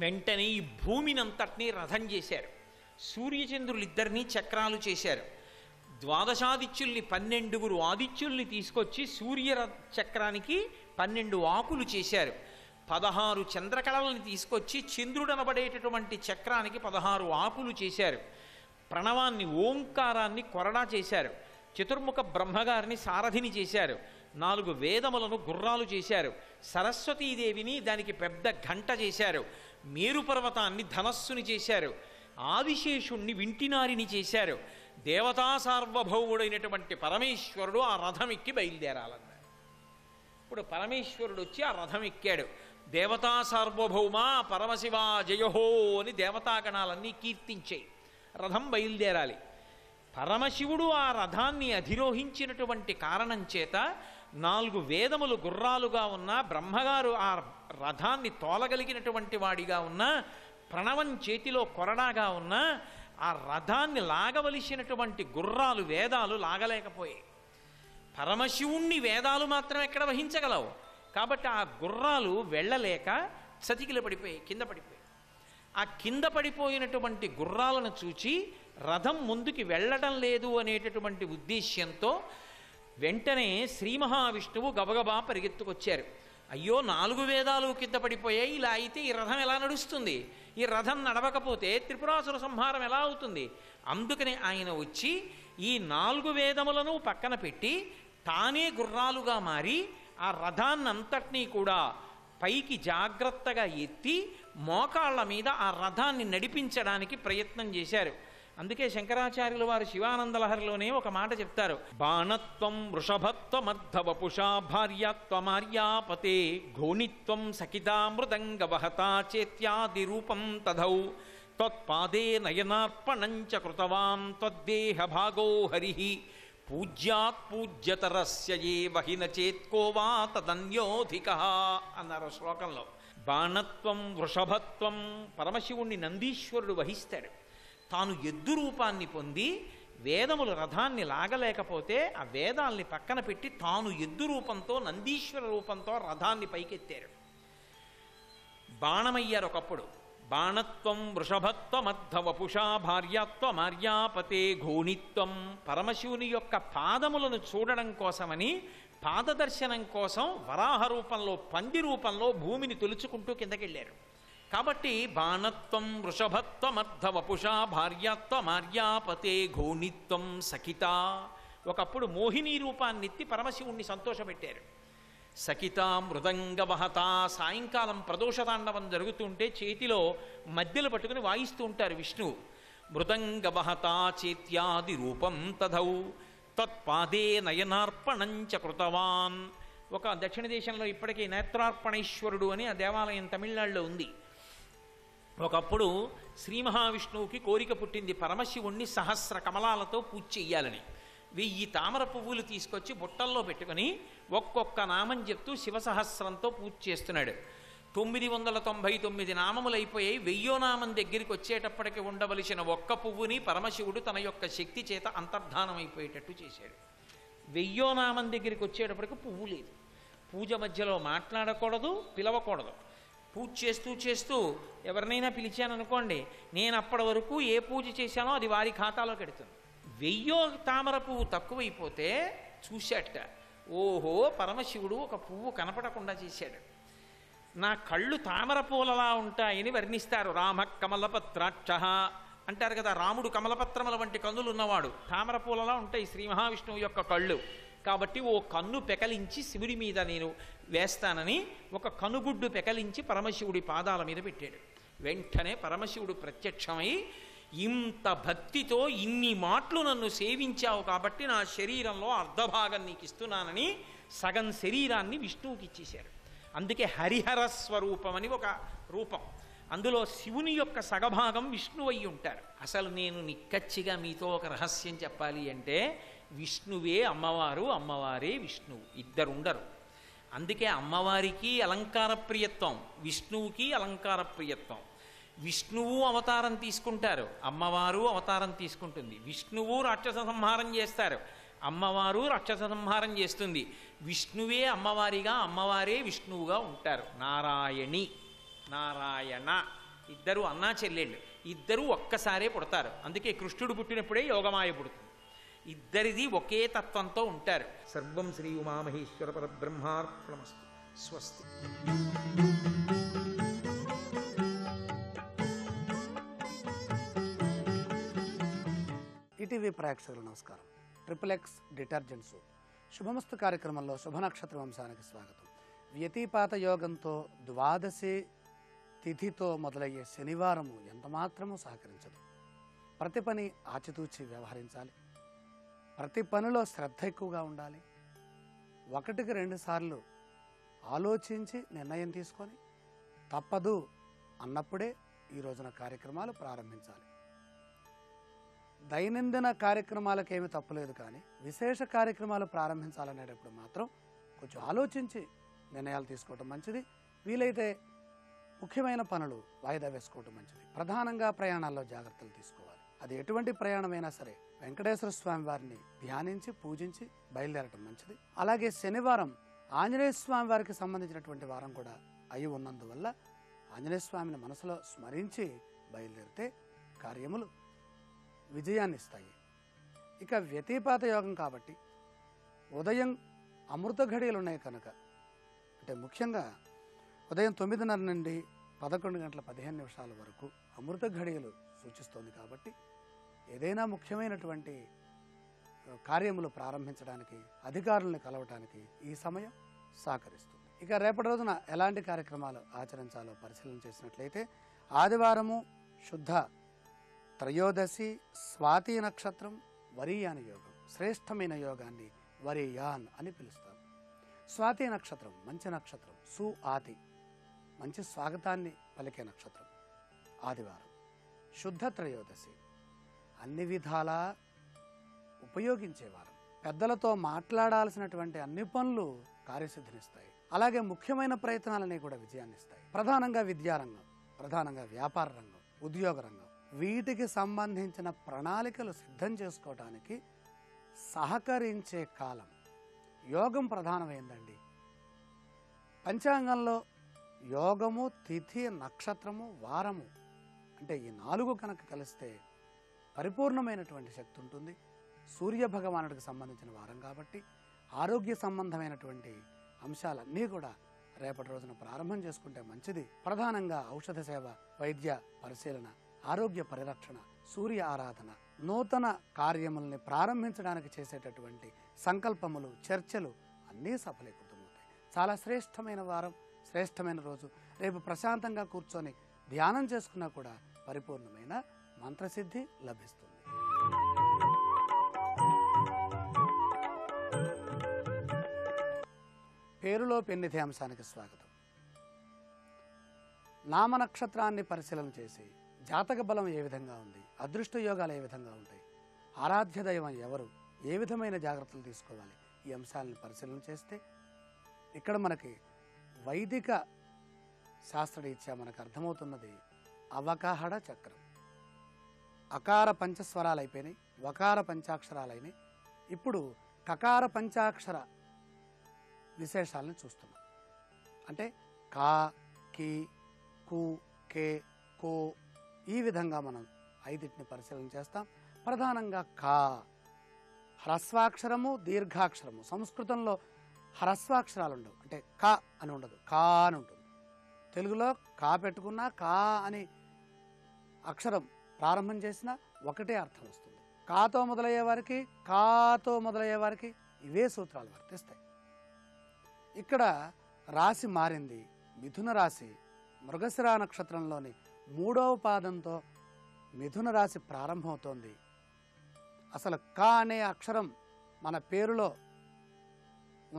వెంటనే ఈ భూమినంతటినీ రథం చేశారు. సూర్యచంద్రులిద్దరినీ చక్రాలు చేశారు. ద్వాదశాదిత్యుల్ని 12 ఆదిత్యుల్ని తీసుకొచ్చి సూర్య చక్రానికి 12 ఆకులు చేశారు. 16 చంద్రకళల్ని తీసుకొచ్చి చంద్రుడనబడేటటువంటి చక్రానికి 16 ఆకులు చేశారు. ప్రణవాన్ని ఓంకారాన్ని కొరడా చేశారు. చతుర్ముఖ బ్రహ్మగారిని సారథిని చేశారు. 4 వేదములను గుర్రాలు చేశారు. సరస్వతీదేవిని దానికి పెద్ద ఘంట చేశారు. మేరు పర్వతాన్ని ధనస్సుని చేశారు. ఆదిశేషుణ్ణి వింటినారిని చేశారు. దేవతా సార్వభౌముడైనటువంటి పరమేశ్వరుడు ఆ రథం ఎక్కి బయలుదేరాలన్నారు. ఇప్పుడు పరమేశ్వరుడు వచ్చి ఆ రథం ఎక్కాడు. దేవతా సార్వభౌమ పరమశివ జయహో అని దేవతాగణాలన్నీ కీర్తించాయి. రథం బయలుదేరాలి. పరమశివుడు ఆ రథాన్ని అధిరోహించినటువంటి కారణం చేత 4 వేదములు గుర్రాలుగా ఉన్న, బ్రహ్మగారు ఆ రథాన్ని తోలగలిగినటువంటి వాడిగా ఉన్న, ప్రణవం చేతిలో కొరడాగా ఉన్న, ఆ రథాన్ని లాగవలసినటువంటి గుర్రాలు వేదాలు లాగలేకపోయాయి. పరమశివుణ్ణి వేదాలు మాత్రం ఎక్కడ వహించగలవు. కాబట్టి ఆ గుర్రాలు వెళ్ళలేక చతికిల పడిపోయాయి, కింద పడిపోయాయి. ఆ కింద పడిపోయినటువంటి గుర్రాలను చూచి రథం ముందుకి వెళ్ళడం లేదు అనేటటువంటి ఉద్దేశ్యంతో వెంటనే శ్రీ మహావిష్ణువు గబగబా పరిగెత్తుకొచ్చారు. అయ్యో 4 వేదాలు కింద పడిపోయాయి, ఇలా అయితే ఈ రథం ఎలా నడుస్తుంది, ఈ రథం నడవకపోతే త్రిపురాసుర సంహారం ఎలా అవుతుంది. అందుకని ఆయన వచ్చి ఈ 4 వేదములను పక్కన పెట్టి తానే గుర్రాలుగా మారి ఆ రథాన్నంతటినీ కూడా పైకి జాగ్రత్తగా ఎత్తి మోకాళ్ల మీద ఆ రథాన్ని నడిపించడానికి ప్రయత్నం చేశారు. అందుకే శంకరాచార్యుల వారు శివానందలహరిలోనే ఒక మాట చెప్తారు. బాణత్వం వృషభత్వమర్ధవపుషా భార్యాత్వమార్యాపతే ఘోణిత్వం సఖితా మృదంగ వహతా చేత్యాది రూపం తధౌ త్వత్పాదే నయనార్పణంచ కృతవాన్ త్వద్దేహ భాగో హరిః పూజ్యాత్ పూజ్యతరస్య ఏ వహిన చేత్కో వా తదన్యోధికః అన్నారు శ్లోకంలో. బాణత్వం వృషభత్వం పరమశివుణ్ణి నందీశ్వరుడు వహిస్తాడు. తాను ఎద్దు రూపాన్ని పొంది వేదములు రథాన్ని లాగలేకపోతే ఆ వేదాల్ని పక్కన పెట్టి తాను ఎద్దు రూపంతో నందీశ్వర రూపంతో రథాన్ని పైకెత్తారు. బాణమయ్యారు ఒకప్పుడు. బాణత్వం వృషభత్వమర్ధవపుషా భార్యాత్వమార్యాపతే ఘోణిత్వం పరమశివుని యొక్క పాదములను చూడడం కోసమని పాదదర్శనం కోసం వరాహ రూపంలో పంది రూపంలో భూమిని తొలుచుకుంటూ కిందకెళ్ళారు. కాబట్టి బాణత్వం వృషభత్వమర్ధవపుషా భార్యాత్వమార్యాపతే ఘోణిత్వం సఖిత. ఒకప్పుడు మోహిని రూపాన్నెత్తి పరమశివుణ్ణి సంతోషపెట్టారు. సఖిత మృదంగ వహత సాయంకాలం ప్రదోషతాండవం జరుగుతుంటే చేతిలో మధ్యలో పట్టుకుని వాయిస్తూ ఉంటారు విష్ణువు. మృదంగ వహత చేత్యాది రూపం తధౌ తత్పాదే నయనార్పణంచ కృతవాన్. ఒక దక్షిణ దేశంలో ఇప్పటికీ నేత్రార్పణేశ్వరుడు అని ఆ దేవాలయం తమిళనాడులో ఉంది. ఒకప్పుడు శ్రీ మహావిష్ణువుకి కోరిక పుట్టింది పరమశివుణ్ణి సహస్ర కమలాలతో పూజ చెయ్యాలని. 1000 తామర పువ్వులు తీసుకొచ్చి బుట్టల్లో పెట్టుకుని ఒక్కొక్క నామం చెప్తూ శివసహస్రంతో పూజ చేస్తున్నాడు. 999 నామములు అయిపోయాయి. 1000వ నామం దగ్గరికి వచ్చేటప్పటికి ఉండవలసిన ఒక్క పువ్వుని పరమశివుడు తన యొక్క శక్తి చేత అంతర్ధానం అయిపోయేటట్టు చేశాడు. 1000వ నామం దగ్గరికి వచ్చేటప్పటికి పువ్వు లేదు. పూజ మధ్యలో మాట్లాడకూడదు, పిలవకూడదు. పూజ చేస్తూ చేస్తూ ఎవరినైనా పిలిచాననుకోండి, నేను అప్పటి వరకు ఏ పూజ చేశానో అది వారి ఖాతాలోకి ఎడుతుంది. 1000వ తామర పువ్వు తక్కువైపోతే చూశాట, ఓహో పరమశివుడు ఒక పువ్వు కనపడకుండా చేశాడు. నా కళ్ళు తామర పూలలా ఉంటాయని వర్ణిస్తారు. రామ కమలపత్రాక్ష అంటారు కదా, రాముడు కమలపత్రముల వంటి కన్నులు ఉన్నవాడు. తామర పూలలా ఉంటాయి శ్రీ మహావిష్ణువు యొక్క కళ్ళు. కాబట్టి ఓ కన్ను పెకలించి శివుడి మీద నేను వేస్తానని ఒక కనుగుడ్డు పెకలించి పరమశివుడి పాదాల మీద పెట్టాడు. వెంటనే పరమశివుడు ప్రత్యక్షమై ఇంత భక్తితో ఇన్ని మాటలు నన్ను సేవించావు కాబట్టి నా శరీరంలో అర్ధభాగం నీకు ఇస్తున్నానని సగం శరీరాన్ని విష్ణువుకి ఇచ్చేశారు. అందుకే హరిహర స్వరూపం అని ఒక రూపం. అందులో శివుని యొక్క సగభాగం విష్ణువు అయి ఉంటారు. అసలు నేను నిక్కచ్చిగా మీతో ఒక రహస్యం చెప్పాలి అంటే విష్ణువే అమ్మవారు, అమ్మవారే విష్ణువు, ఇద్దరు ఉండరు. అందుకే అమ్మవారికి అలంకార ప్రియత్వం, విష్ణువుకి అలంకార ప్రియత్వం. విష్ణువు అవతారం తీసుకుంటారు, అమ్మవారు అవతారం తీసుకుంటుంది. విష్ణువు రాక్షస సంహారం చేస్తారు, అమ్మవారు రాక్షస సంహారం చేస్తుంది. విష్ణువే అమ్మవారిగా, అమ్మవారే విష్ణువుగా ఉంటారు. నారాయణి, నారాయణ ఇద్దరు అన్నా చెల్లెళ్ళు, ఇద్దరు ఒక్కసారే పుడతారు. అందుకే కృష్ణుడు పుట్టినప్పుడే యోగమాయ పుడుతుంది. ఇద్దరిది ఒకే తత్వంతో ఉంటారు. సర్వం శ్రీ ఉమామహేశ్వర పరబ్రహ్మార్పణమస్తు. స్వస్తి. ఈటీవీ ప్రేక్షకులు నమస్కారం. ట్రిపుల్ X డిటర్జెంట్ సోప్ శుభమస్తు కార్యక్రమంలో శుభనక్షత్ర వంశానికి స్వాగతం. వ్యతిపాత యోగంతో ద్వాదశి తిథితో మొదలయ్యే శనివారము ఎంతమాత్రమూ సహకరించదు. ప్రతి పని ఆచితూచి వ్యవహరించాలి. ప్రతి పనిలో శ్రద్ధ ఎక్కువగా ఉండాలి. 1కి 2 సార్లు ఆలోచించి నిర్ణయం తీసుకొని తప్పదు అన్నప్పుడే ఈ రోజున కార్యక్రమాలు ప్రారంభించాలి. దైనందిన కార్యక్రమాలకేమీ తప్పులేదు, కానీ విశేష కార్యక్రమాలు ప్రారంభించాలనేటప్పుడు మాత్రం కొంచెం ఆలోచించి నిర్ణయాలు తీసుకోవటం మంచిది. వీలైతే ముఖ్యమైన పనులు వాయిదా వేసుకోవటం మంచిది. ప్రధానంగా ప్రయాణాల్లో జాగ్రత్తలు తీసుకోవాలి. అది ఎటువంటి ప్రయాణమైనా సరే వెంకటేశ్వర స్వామి వారిని ధ్యానించి పూజించి బయలుదేరటం మంచిది. అలాగే శనివారం ఆంజనేయ స్వామి వారికి సంబంధించినటువంటి వారం కూడా అయి ఉన్నందువల్ల ఆంజనేయ స్వామిని మనసులో స్మరించి బయలుదేరితే కార్యములు విజయాన్ని ఇస్తాయి. ఇక వ్యతిపాత యోగం కాబట్టి ఉదయం అమృత ఘడియలు ఉన్నాయి కనుక, అంటే ముఖ్యంగా ఉదయం 9:30 నుండి 11:15 వరకు అమృత ఘడియలు సూచిస్తోంది. కాబట్టి ఏదైనా ముఖ్యమైనటువంటి కార్యములు ప్రారంభించడానికి, అధికారులను కలవటానికి ఈ సమయం సహకరిస్తుంది. ఇక రేపటి రోజున ఎలాంటి కార్యక్రమాలు ఆచరించాలో పరిశీలన చేసినట్లయితే ఆదివారము శుద్ధ త్రయోదశి, స్వాతి నక్షత్రం, వరీయాని యోగం. శ్రేష్టమైన యోగాన్ని వరీయాన్ అని పిలుస్తారు. స్వాతి నక్షత్రం మంచి నక్షత్రం, ఆతి మంచి స్వాగతాన్ని పలికే నక్షత్రం. ఆదివారం శుద్ధ త్రయోదశి అన్ని విధాలా ఉపయోగించేవారు. పెద్దలతో మాట్లాడాల్సినటువంటి అన్ని పనులు కార్యసిద్ధినిస్తాయి. అలాగే ముఖ్యమైన ప్రయత్నాలన్నీ కూడా విజయాన్నిస్తాయి. ప్రధానంగా విద్యారంగం, ప్రధానంగా వ్యాపార రంగం, ఉద్యోగ రంగం, వీటికి సంబంధించిన ప్రణాళికలు సిద్ధం చేసుకోవటానికి సహకరించే కాలం. యోగం ప్రధానమైందండి. పంచాంగంలో యోగము, తిథి, నక్షత్రము, వారము అంటే ఈ 4 కనుక కలిస్తే పరిపూర్ణమైనటువంటి శక్తి ఉంటుంది. సూర్య భగవానుడికి సంబంధించిన వారం కాబట్టి ఆరోగ్య సంబంధమైనటువంటి అంశాలన్నీ కూడా రేపటి రోజున ప్రారంభం చేసుకుంటే మంచిది. ప్రధానంగా ఔషధ సేవ, వైద్య పరిశీలన, ఆరోగ్య పరిరక్షణ, సూర్య ఆరాధన, నూతన కార్యముల్ని ప్రారంభించడానికి చేసేటటువంటి సంకల్పములు, చర్చలు అన్నీ సఫలీకృతమవుతాయి. చాలా శ్రేష్టమైన వారం, శ్రేష్టమైన రోజు. రేపు ప్రశాంతంగా కూర్చొని ధ్యానం చేసుకున్నా కూడా పరిపూర్ణమైన మంత్రసిద్ధి లభిస్తుంది. పేరులో పెన్నిధి అంశానికి స్వాగతం. నామ నక్షత్రాన్ని పరిశీలన చేసి జాతక బలం ఏ విధంగా ఉంది, అదృష్ట యోగాలు ఏ విధంగా ఉంటాయి, ఆరాధ్య దైవం ఎవరు, ఏ విధమైన జాగ్రత్తలు తీసుకోవాలి, ఈ అంశాలను పరిశీలన చేస్తే ఇక్కడ మనకి వైదిక శాస్త్రరీత్యా మనకు అర్థమవుతున్నది అవగాహన చక్రం. అకార పంచస్వరాలు అయిపోయినాయి, వకార పంచాక్షరాలైనాయి. ఇప్పుడు కకార పంచాక్షర విశేషాలను చూస్తున్నాం. అంటే కా, కి, కు, కే, కో ఈ విధంగా మనం 5 పరిశీలన చేస్తాం. ప్రధానంగా కా హ్రస్వాక్షరము, దీర్ఘాక్షరము. సంస్కృతంలో హ్రస్వాక్షరాలు ఉండవు, అంటే కా అని ఉండదు, కా అని ఉంటుంది. తెలుగులో కా పెట్టుకున్నా కా అని అక్షరం ప్రారంభం చేసినా ఒకటే అర్థం వస్తుంది. కాతో మొదలయ్యే వారికి, కాతో మొదలయ్యే వారికి ఇవే సూత్రాలు వర్తిస్తాయి. ఇక్కడ రాశి మారింది. మిథున రాశి మృగశిర నక్షత్రంలోని 3వ పాదంతో మిథున రాశి ప్రారంభమవుతోంది. అసలు క అనే అక్షరం మన పేరులో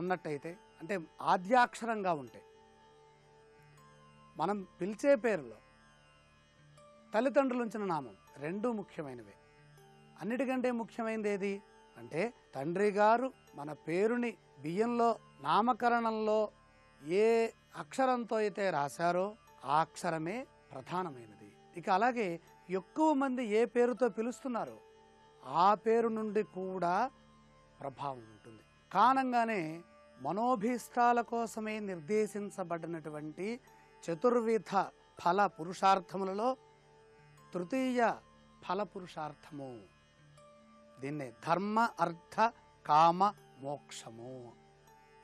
ఉన్నట్టయితే, అంటే ఆద్యాక్షరంగా ఉంటే, మనం పిలిచే పేరులో తల్లిదండ్రులు ఉంచిన నామం రెండూ ముఖ్యమైనవే. అన్నిటికంటే ముఖ్యమైనది ఏది అంటే, తండ్రి గారు మన పేరుని బియ్యంలో నామకరణంలో ఏ అక్షరంతో అయితే రాశారో ఆ అక్షరమే ప్రధానమైనది. ఇక అలాగే ఎక్కువ మంది ఏ పేరుతో పిలుస్తున్నారో ఆ పేరు నుండి కూడా ప్రభావం ఉంటుంది. కారణంగానే మనోభీష్టాల కోసమే నిర్దేశించబడినటువంటి చతుర్విధ ఫల పురుషార్థములలో తృతీయ ఫల పురుషార్థము, దీన్నే ధర్మ అర్థ కామ మోక్షము.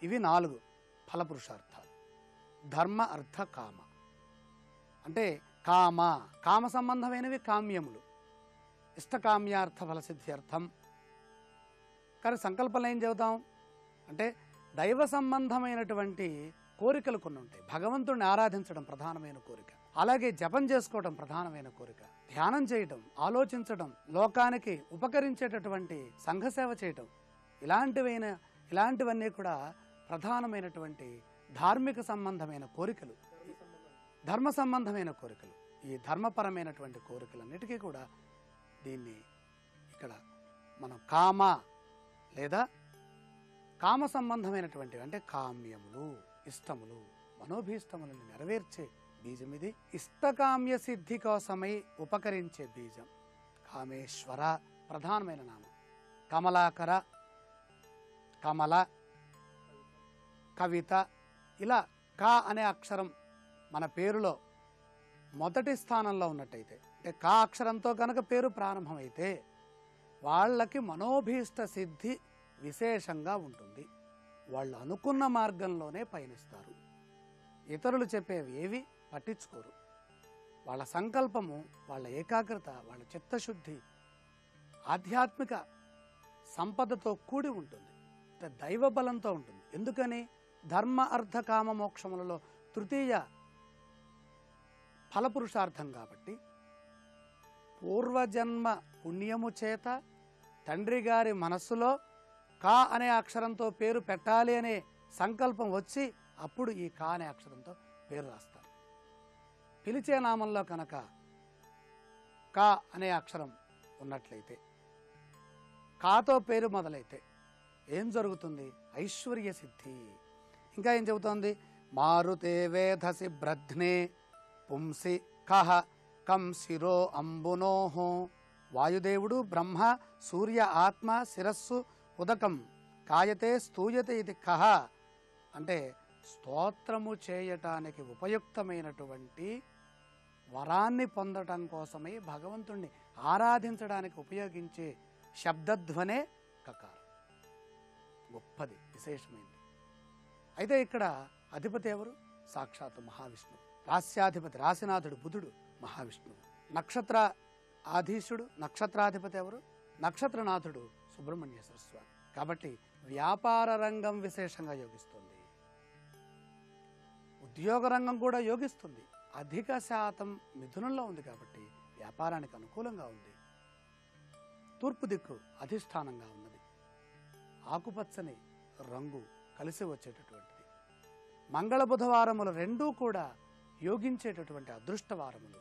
ఇవి 4 ఫల పురుషార్థాలు. ధర్మ అర్థ కామ అంటే కామ సంబంధమైనవి కామ్యములు, ఇష్టకామ్యార్థ ఫలసిద్ధ్యర్థం. కానీ సంకల్పంలో ఏం చెబుతాం అంటే, దైవ సంబంధమైనటువంటి కోరికలు కొన్ని ఉంటాయి. భగవంతుడిని ఆరాధించడం ప్రధానమైన కోరిక, అలాగే జపం చేసుకోవడం ప్రధానమైన కోరిక, ధ్యానం చేయటం, ఆలోచించడం, లోకానికి ఉపకరించేటటువంటి సంఘసేవ చేయటం, ఇలాంటివన్నీ కూడా ప్రధానమైనటువంటి ధార్మిక సంబంధమైన కోరికలు, ధర్మ సంబంధమైన కోరికలు. ఈ ధర్మపరమైనటువంటి కోరికలన్నిటికీ కూడా దీన్ని ఇక్కడ మనం కామ లేదా కామ సంబంధమైనటువంటివి అంటే కామ్యములు, ఇష్టములు, మనోభీష్టములను నెరవేర్చే బీజం ఇది. ఇష్టకామ్య సిద్ధి కోసమై ఉపకరించే బీజం కామేశ్వర ప్రధానమైన నామం. కమలాకర, కమల, కవిత, ఇలా క అనే అక్షరం మన పేరులో మొదటి స్థానంలో ఉన్నట్టయితే, అంటే క అక్షరంతో కనుక పేరు ప్రారంభమైతే వాళ్ళకి మనోభీష్ట సిద్ధి విశేషంగా ఉంటుంది. వాళ్ళు అనుకున్న మార్గంలోనే పయనిస్తారు. ఇతరులు చెప్పేవి ఏవి పట్టించుకోరు. వాళ్ళ సంకల్పము, వాళ్ళ ఏకాగ్రత, వాళ్ళ చిత్తశుద్ధి ఆధ్యాత్మిక సంపదతో కూడి ఉంటుంది, దైవ బలంతో ఉంటుంది. ఎందుకని? ధర్మ అర్థ కామ మోక్షములలో తృతీయ ఫలపురుషార్థం కాబట్టి పూర్వజన్మ పుణ్యము చేత తండ్రి గారి మనస్సులో కా అనే అక్షరంతో పేరు పెట్టాలి అనే సంకల్పం వచ్చి అప్పుడు ఈ కా అనే అక్షరంతో పేరు రాస్తారు. పిలిచే నామంలో కనుక కా అనే అక్షరం ఉన్నట్లయితే, కాతో పేరు మొదలైతే ఏం జరుగుతుంది? ఐశ్వర్య సిద్ధి. ఇంకా ఏం చెబుతోంది? మారుతే వేధసి బ్రధ్నే పుంసి కహ కం శిరో అంబునోహో. వాయుదేవుడు, బ్రహ్మ, సూర్య, ఆత్మ, శిరస్సు, ఉదకం, కాయతే స్తూయతే ఇది కహ అంటే స్తోత్రము చేయటానికి ఉపయుక్తమైనటువంటి వరాన్ని పొందటం కోసమై భగవంతుణ్ణి ఆరాధించడానికి ఉపయోగించే శబ్దధ్వనే కకారం. గొప్పది, విశేషమైంది. అయితే ఇక్కడ అధిపతి ఎవరు? సాక్షాత్తు మహావిష్ణువు. రాస్యాధిపతి, రాశినాథుడు బుధుడు మహావిష్ణువు. నక్షత్ర ఆధీశుడు, నక్షత్రాధిపతి ఎవరు? నక్షత్రనాథుడు సుబ్రహ్మణ్యేశ్వర స్వామి. కాబట్టి వ్యాపార రంగం విశేషంగా యోగిస్తుంది, ఉద్యోగ రంగం కూడా యోగిస్తుంది. అధిక శాతం మిథునంలో ఉంది కాబట్టి వ్యాపారానికి అనుకూలంగా ఉంది. తూర్పు దిక్కు అధిష్టానంగా ఉన్నది. ఆకుపచ్చని రంగు కలిసి వచ్చేటటువంటిది. మంగళ బుధవారములు రెండూ కూడా యోగించేటటువంటి అదృష్టవారములు.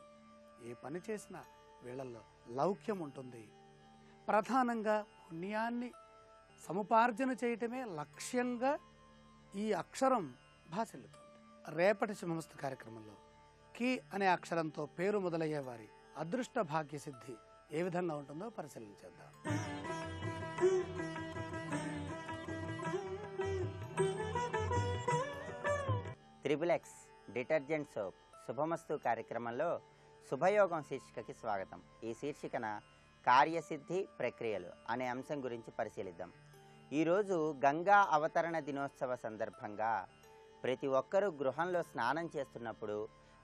ఏ పని చేసినా వీళ్ళల్లో లౌక్యం ఉంటుంది. ప్రధానంగా పుణ్యాన్ని సముపార్జన చేయటమే లక్ష్యంగా ఈ అక్షరం భాసిల్లుతుంది. రేపటి శుభమస్తు కార్యక్రమంలో కి అనే అక్షరంతో పేరు మొదలయ్యే వారి అదృష్ట భాగ్య సిద్ధి ఏ విధంగా ఉంటుందో పరిశీలన చేద్దాం. త్రిబుల్ డిటర్జెంట్ సోప్ శుభమస్తు కార్యక్రమంలో శుభయోగం శీర్షికకి స్వాగతం. ఈ శీర్షికన కార్యసిద్ధి ప్రక్రియలు అనే అంశం గురించి పరిశీలిద్దాం. ఈరోజు గంగా అవతరణ దినోత్సవ సందర్భంగా ప్రతి ఒక్కరూ గృహంలో స్నానం చేస్తున్నప్పుడు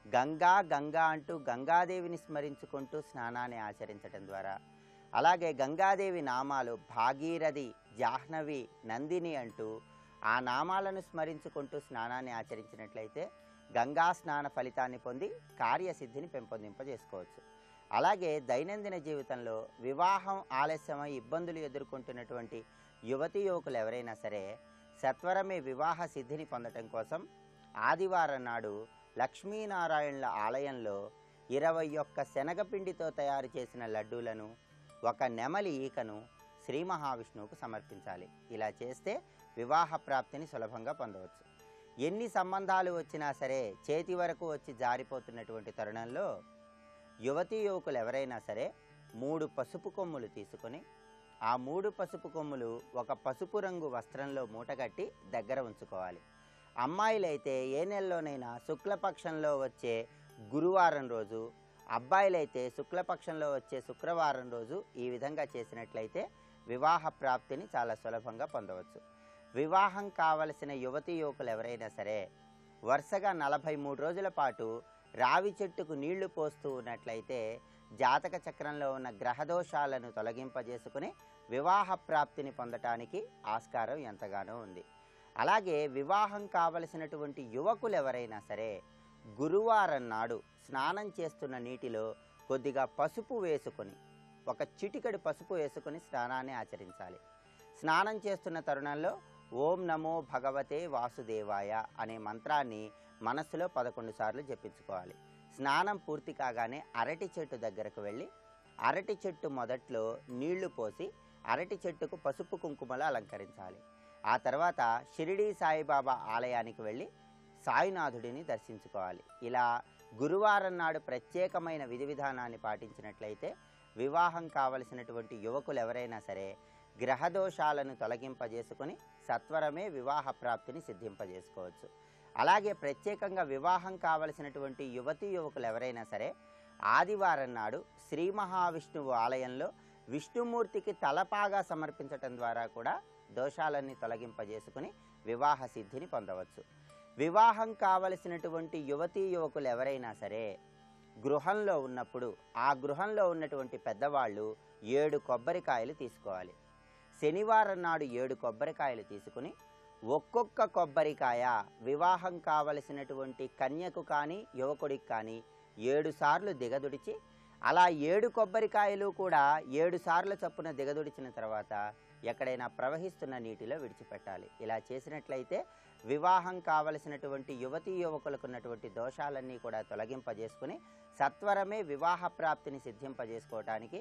గంగా గంగా అంటూ గంగాదేవిని స్మరించుకుంటూ స్నానాన్ని ఆచరించడం ద్వారా, అలాగే గంగాదేవి నామాలు భాగీరథి, జాహ్నవి, నందిని అంటూ ఆ నామాలను స్మరించుకుంటూ స్నానాన్ని ఆచరించినట్లయితే గంగా స్నాన ఫలితాన్ని పొంది కార్యసిద్ధిని పెంపొందింపజేసుకోవచ్చు. అలాగే దైనందిన జీవితంలో వివాహం ఆలస్యమై ఇబ్బందులు ఎదుర్కొంటున్నటువంటి యువతీ యువకులు ఎవరైనా సరే సత్వరమే వివాహ సిద్ధిని పొందటం కోసం ఆదివారం నాడు లక్ష్మీనారాయణుల ఆలయంలో 21 శనగపిండితో తయారు చేసిన లడ్డూలను 1 నెమలి ఈకను శ్రీ మహావిష్ణువుకు సమర్పించాలి. ఇలా చేస్తే వివాహ ప్రాప్తిని సులభంగా పొందవచ్చు. ఎన్ని సంబంధాలు వచ్చినా సరే చేతి వరకు వచ్చి జారిపోతున్నటువంటి తరుణంలో యువతీ యువకులు ఎవరైనా సరే 3 పసుపు కొమ్ములు తీసుకొని ఆ 3 పసుపు కొమ్ములు ఒక పసుపు రంగు వస్త్రంలో మూటగట్టి దగ్గర ఉంచుకోవాలి. అమ్మాయిలైతే ఏ నెలలోనైనా శుక్లపక్షంలో వచ్చే గురువారం రోజు, అబ్బాయిలైతే శుక్లపక్షంలో వచ్చే శుక్రవారం రోజు ఈ విధంగా చేసినట్లయితే వివాహ ప్రాప్తిని చాలా సులభంగా పొందవచ్చు. వివాహం కావలసిన యువతీ యువకులు ఎవరైనా సరే వరుసగా 43 రోజుల పాటు రావి చెట్టుకు నీళ్లు పోస్తూ ఉన్నట్లయితే జాతక చక్రంలో ఉన్న గ్రహదోషాలను తొలగింపజేసుకుని వివాహ ప్రాప్తిని పొందటానికి ఆస్కారం ఎంతగానో ఉంది. అలాగే వివాహం కావలసినటువంటి యువకులు ఎవరైనా సరే గురువారం నాడు స్నానం చేస్తున్న నీటిలో కొద్దిగా పసుపు వేసుకొని, ఒక చిటికెడు పసుపు వేసుకొని స్నానాన్ని ఆచరించాలి. స్నానం చేస్తున్న తరుణంలో ఓం నమో భగవతే వాసుదేవాయ అనే మంత్రాన్ని మనస్సులో 11 సార్లు జపించుకోవాలి. స్నానం పూర్తి కాగానే అరటి చెట్టు దగ్గరకు వెళ్ళి అరటి చెట్టు మొదట్లో నీళ్లు పోసి అరటి చెట్టుకు పసుపు కుంకుమలు అలంకరించాలి. ఆ తర్వాత షిరిడీ సాయిబాబా ఆలయానికి వెళ్ళి సాయినాథుడిని దర్శించుకోవాలి. ఇలా గురువారం నాడు ప్రత్యేకమైన విధి విధానాన్ని పాటించినట్లయితే వివాహం కావలసినటువంటి యువకులు ఎవరైనా సరే గ్రహదోషాలను తొలగింపజేసుకొని సత్వరమే వివాహ ప్రాప్తిని సిద్ధింపజేసుకోవచ్చు. అలాగే ప్రత్యేకంగా వివాహం కావలసినటువంటి యువతీ యువకులు ఎవరైనా సరే ఆదివారం నాడు శ్రీ మహావిష్ణువు ఆలయంలో విష్ణుమూర్తికి తలపాగా సమర్పించటం ద్వారా కూడా దోషాలన్నీ తొలగింపజేసుకుని వివాహ సిద్ధిని పొందవచ్చు. వివాహం కావలసినటువంటి యువతీ యువకులు ఎవరైనా సరే గృహంలో ఉన్నప్పుడు ఆ గృహంలో ఉన్నటువంటి పెద్దవాళ్ళు 7 కొబ్బరికాయలు తీసుకోవాలి. శనివారం నాడు 7 కొబ్బరికాయలు తీసుకుని ఒక్కొక్క కొబ్బరికాయ వివాహం కావలసినటువంటి కన్యకు కానీ యువకుడికి కానీ 7 సార్లు దిగదుడిచి, అలా 7 కొబ్బరికాయలు కూడా 7 సార్లు చొప్పున దిగదుడిచిన తర్వాత ఎక్కడైనా ప్రవహిస్తున్న నీటిలో విడిచిపెట్టాలి. ఇలా చేసినట్లయితే వివాహం కావలసినటువంటి యువతీ యువకులకు ఉన్నటువంటి దోషాలన్నీ కూడా తొలగింపజేసుకుని సత్వరమే వివాహ ప్రాప్తిని సిద్ధింపజేసుకోవటానికి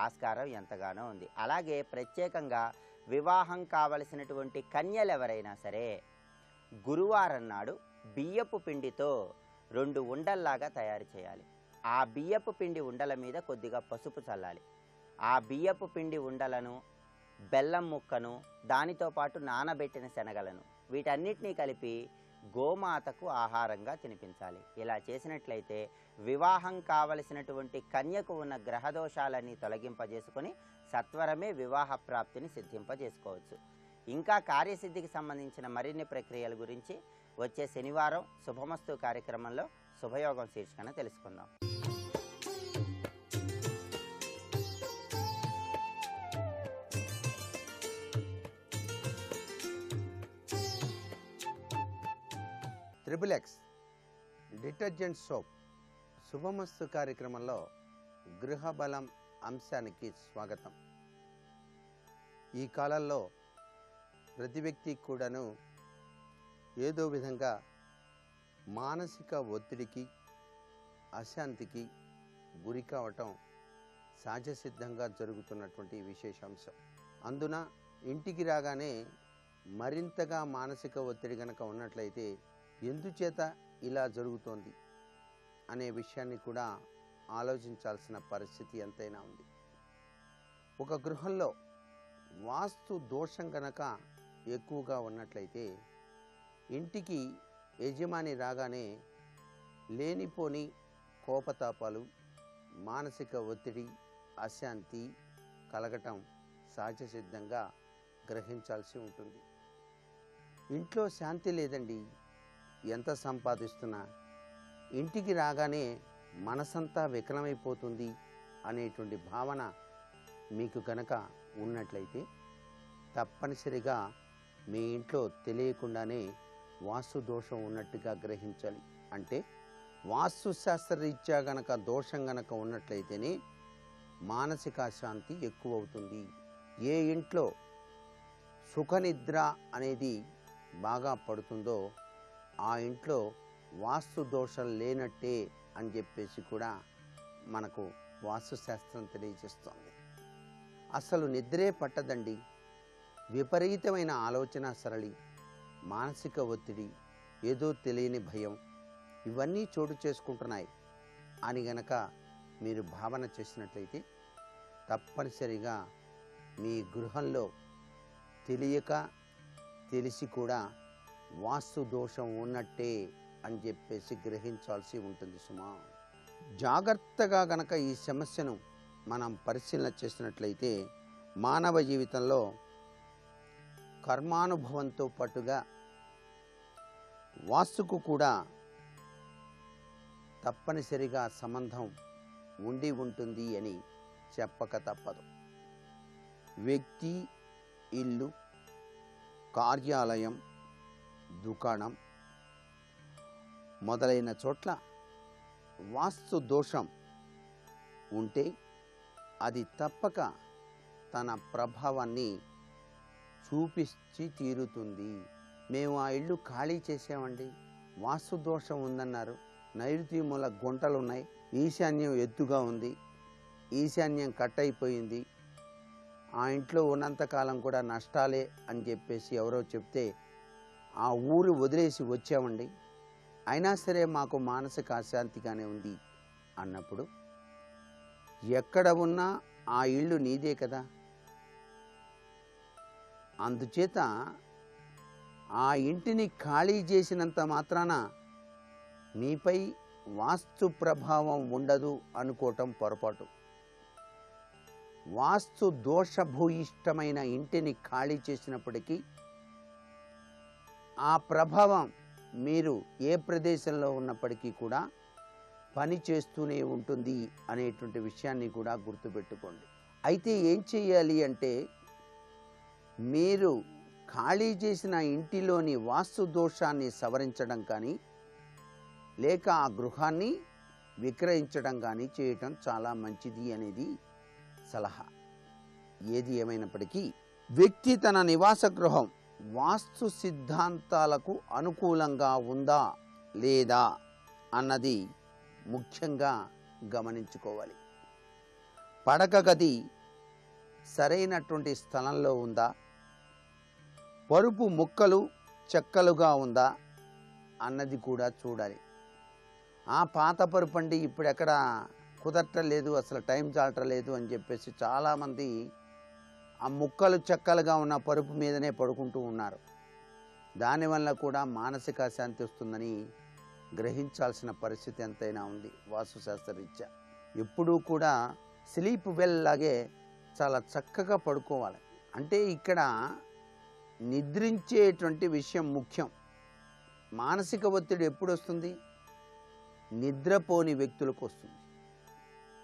ఆస్కారం ఎంతగానో ఉంది. అలాగే ప్రత్యేకంగా వివాహం కావలసినటువంటి కన్యలు ఎవరైనా సరే గురువారం నాడు బియ్యపు పిండితో 2 ఉండల్లాగా తయారు చేయాలి. ఆ బియ్యపు పిండి ఉండల మీద కొద్దిగా పసుపు చల్లాలి. ఆ బియ్యపు పిండి ఉండలను, బెల్లం ముక్కను, దానితో పాటు నానబెట్టిన శనగలను వీటన్నిటినీ కలిపి గోమాతకు ఆహారంగా తినిపించాలి. ఇలా చేసినట్లయితే వివాహం కావలసినటువంటి కన్యకు ఉన్న గ్రహదోషాలన్నీ తొలగింపజేసుకొని సత్వరమే వివాహ ప్రాప్తిని సిద్ధింపజేసుకోవచ్చు. ఇంకా కార్యసిద్ధికి సంబంధించిన మరిన్ని ప్రక్రియల గురించి వచ్చే శనివారం శుభమస్తు కార్యక్రమంలో శుభయోగం శీర్షికన తెలుసుకుందాం. XXX డిటర్జెంట్ సోప్ శుభమస్తు కార్యక్రమంలో గృహబలం అంశానికి స్వాగతం. ఈ కాలంలో ప్రతి వ్యక్తి కూడాను ఏదో విధంగా మానసిక ఒత్తిడికి, అశాంతికి గురి కావటం సహజసిద్ధంగా జరుగుతున్నటువంటి విశేషాంశం. అందున ఇంటికి రాగానే మరింతగా మానసిక ఒత్తిడి కనుక ఉన్నట్లయితే ఎందుచేత ఇలా జరుగుతోంది అనే విషయాన్ని కూడా ఆలోచించాల్సిన పరిస్థితి ఎంతైనా ఉంది. ఒక గృహంలో వాస్తు దోషం కనుక ఎక్కువగా ఉన్నట్లయితే ఇంటికి యజమాని రాగానే లేనిపోని కోపతాపాలు, మానసిక ఒత్తిడి, అశాంతి కలగటం సహజసిద్ధంగా గ్రహించాల్సి ఉంటుంది. ఇంట్లో శాంతి లేదండి, ఎంత సంపాదిస్తున్నా ఇంటికి రాగానే మనసంతా వికలమైపోతుంది అనేటువంటి భావన మీకు కనుక ఉన్నట్లయితే తప్పనిసరిగా మీ ఇంట్లో తెలియకుండానే వాస్తు దోషం ఉన్నట్టుగా గ్రహించాలి. అంటే వాస్తుశాస్త్రరీత్యా గనక దోషం గనక ఉన్నట్లయితేనే మానసిక శాంతి ఎక్కువ అవుతుంది. ఏ ఇంట్లో సుఖనిద్ర అనేది బాగా పడుతుందో ఆ ఇంట్లో వాస్తు దోషం లేనట్టే అని చెప్పేసి కూడా మనకు వాస్తుశాస్త్రం తెలియజేస్తోంది. అసలు నిద్రే పట్టదండి. విపరీతమైన ఆలోచన సరళి, మానసిక ఒత్తిడి, ఏదో తెలియని భయం, ఇవన్నీ చోటు చేసుకుంటున్నాయి అని గనక మీరు భావన చేసినట్లయితే తప్పనిసరిగా మీ గృహంలో తెలియక తెలిసి కూడా వాస్తు దోషం ఉన్నట్టే అని చెప్పేసి గ్రహించాల్సి ఉంటుంది సుమా. జాగ్రత్తగా గనక ఈ సమస్యను మనం పరిశీలన చేసినట్లయితే మానవ జీవితంలో కర్మానుభవంతో పాటుగా వాస్తుకు కూడా తప్పనిసరిగా సంబంధం ఉండి ఉంటుంది అని చెప్పక తప్పదు. వ్యక్తి, ఇల్లు, కార్యాలయం, దుకాణం మొదలైన చోట్ల వాస్తు దోషం ఉంటే అది తప్పక తన ప్రభావాన్ని చూపించి తీరుతుంది. మేము ఆ ఇల్లు ఖాళీ చేసామండి, వాస్తు దోషం ఉందన్నారు, నైరుతి మూల గుంటలు ఉన్నాయి, ఈశాన్యం ఎత్తుగా ఉంది, ఈశాన్యం కట్ అయిపోయింది, ఆ ఇంట్లో ఉన్నంతకాలం కూడా నష్టాలే అని చెప్పేసి ఎవరో చెప్తే ఆ ఊరు వదిలేసి వచ్చామండి, అయినా సరే మాకు మానసిక అశాంతిగానే ఉంది అన్నప్పుడు ఎక్కడ ఉన్నా ఆ ఇల్లు నీదే కదా. అందుచేత ఆ ఇంటిని ఖాళీ చేసినంత మాత్రాన మీపై వాస్తు ప్రభావం ఉండదు అనుకోవటం పొరపాటు. వాస్తు దోషభూయిష్టమైన ఇంటిని ఖాళీ చేసినప్పటికీ ఆ ప్రభావం మీరు ఏ ప్రదేశంలో ఉన్నప్పటికీ కూడా పని చేస్తూనే ఉంటుంది అనేటువంటి విషయాన్ని కూడా గుర్తుపెట్టుకోండి. అయితే ఏం చేయాలి అంటే, మీరు ఖాళీ చేసిన ఇంటిలోని వాస్తు దోషాన్ని సవరించడం కానీ లేక ఆ గృహాన్ని విక్రయించడం కానీ చేయటం చాలా మంచిది అనేది సలహా. ఏది ఏమైనప్పటికీ వ్యక్తి తన నివాస గృహం వాస్తు సిద్ధాంతాలకు అనుకూలంగా ఉందా లేదా అన్నది ముఖ్యంగా గమనించుకోవాలి. పడక గది సరైనటువంటి స్థలంలో ఉందా, పరుపు ముక్కలు చెక్కలుగా ఉందా అన్నది కూడా చూడాలి. ఆ పాత పరుపు అండి ఇప్పుడు ఎక్కడ కుదరటలేదు, అసలు టైం చాలటలేదు అని చెప్పేసి చాలామంది ఆ ముక్కలు చెక్కలుగా ఉన్న పరుపు మీదనే పడుకుంటూ ఉన్నారు. దానివల్ల కూడా మానసిక అశాంతి వస్తుందని గ్రహించాల్సిన పరిస్థితి ఎంతైనా ఉంది వాస్తుశాస్త్రరీత్యా. ఎప్పుడూ కూడా స్లీప్ వెల్ లాగే చాలా చక్కగా పడుకోవాలి. అంటే ఇక్కడ నిద్రించేటువంటి విషయం ముఖ్యం. మానసిక ఒత్తిడి ఎప్పుడు వస్తుంది? నిద్రపోని వ్యక్తులకు వస్తుంది.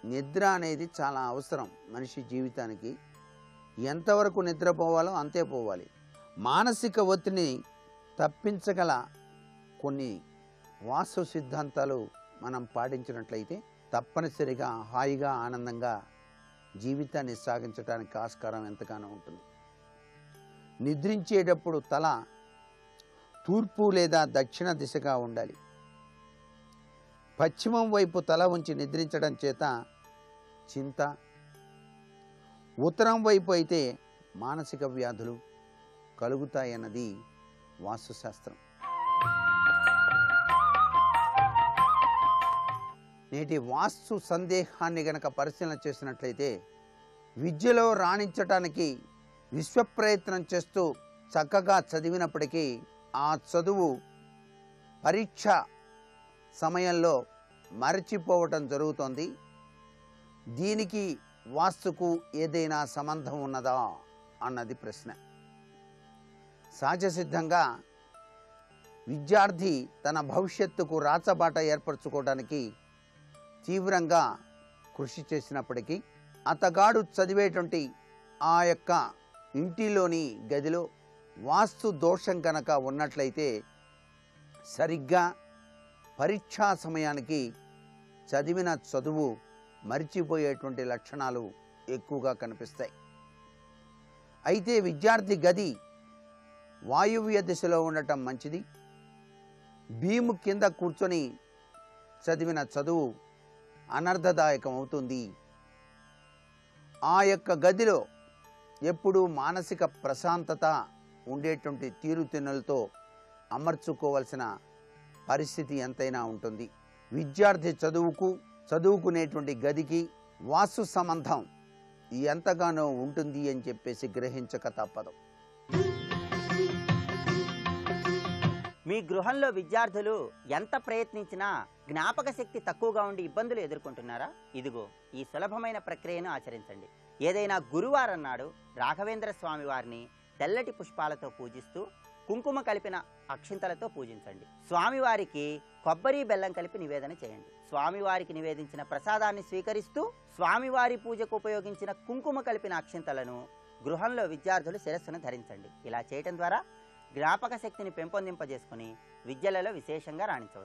నిద్ర అనేది చాలా అవసరం మనిషి జీవితానికి. ఎంతవరకు నిద్రపోవాలో అంతే పోవాలి. మానసిక ఒత్తిడిని తప్పించగల కొన్ని వాస్తు సిద్ధాంతాలు మనం పాటించినట్లయితే తప్పనిసరిగా హాయిగా ఆనందంగా జీవితాన్ని సాగించడానికి ఆస్కారం ఎంతగానో ఉంటుంది. నిద్రించేటప్పుడు తల తూర్పు లేదా దక్షిణ దిశగా ఉండాలి. పశ్చిమం వైపు తల ఉంచి నిద్రించడం చేత చింత, ఉత్తరం వైపు అయితే మానసిక వ్యాధులు కలుగుతాయన్నది వాస్తుశాస్త్రం. నేటి వాస్తు సందేహాన్ని గనక పరిశీలన చేసినట్లయితే విద్యలో రాణించటానికి విశ్వప్రయత్నం చేస్తూ చక్కగా చదివినప్పటికీ ఆ చదువు పరీక్ష సమయంలో మరచిపోవటం జరుగుతోంది. దీనికి వాస్తుకు ఏదైనా సంబంధం ఉన్నదా అన్నది ప్రశ్న. సహజసిద్ధంగా విద్యార్థి తన భవిష్యత్తుకు రాచబాట ఏర్పరచుకోవడానికి తీవ్రంగా కృషి చేసినప్పటికీ అతగాడు చదివేటువంటి ఆ యొక్క ఇంటిలోని గదిలో వాస్తు దోషం కనుక ఉన్నట్లయితే సరిగ్గా పరీక్షా సమయానికి చదివిన చదువు మరిచిపోయేటువంటి లక్షణాలు ఎక్కువగా కనిపిస్తాయి. అయితే విద్యార్థి గది వాయువ్య దిశలో ఉండటం మంచిది. భీము కింద కూర్చొని చదివిన చదువు అనర్థదాయకం అవుతుంది. ఆ యొక్క గదిలో ఎప్పుడూ మానసిక ప్రశాంతత ఉండేటువంటి తీరుతెన్నులతో అమర్చుకోవాల్సిన పరిస్థితి ఎంతైనా ఉంటుంది. విద్యార్థి చదువుకునేటువంటి గదికి వాస్తు సంబంధం ఎంతగానో ఉంటుంది అని చెప్పేసి గ్రహించక తప్పదు. మీ గృహంలో విద్యార్థులు ఎంత ప్రయత్నించినా జ్ఞాపక శక్తి తక్కువగా ఉండి ఇబ్బందులు ఎదుర్కొంటున్నారా? ఇదిగో ఈ సులభమైన ప్రక్రియను ఆచరించండి. ఏదైనా గురువారం నాడు రాఘవేంద్ర స్వామి వారిని తెల్లటి పుష్పాలతో పూజిస్తూ కుంకుమ కలిపిన అక్షింతలతో పూజించండి. స్వామివారికి కొబ్బరి బెల్లం కలిపి నివేదన చేయండి. స్వామివారికి నివేదించిన ప్రసాదాన్ని స్వీకరిస్తూ స్వామివారి పూజకు ఉపయోగించిన కుంకుమ కలిపిన అక్షింతలను గృహంలో విద్యార్థులు శిరస్సును ధరించండి. ఇలా చేయటం ద్వారా జ్ఞాపక శక్తిని పెంపొందింపజేసుకుని విద్యలలో విశేషంగా రాణించవచ్చు.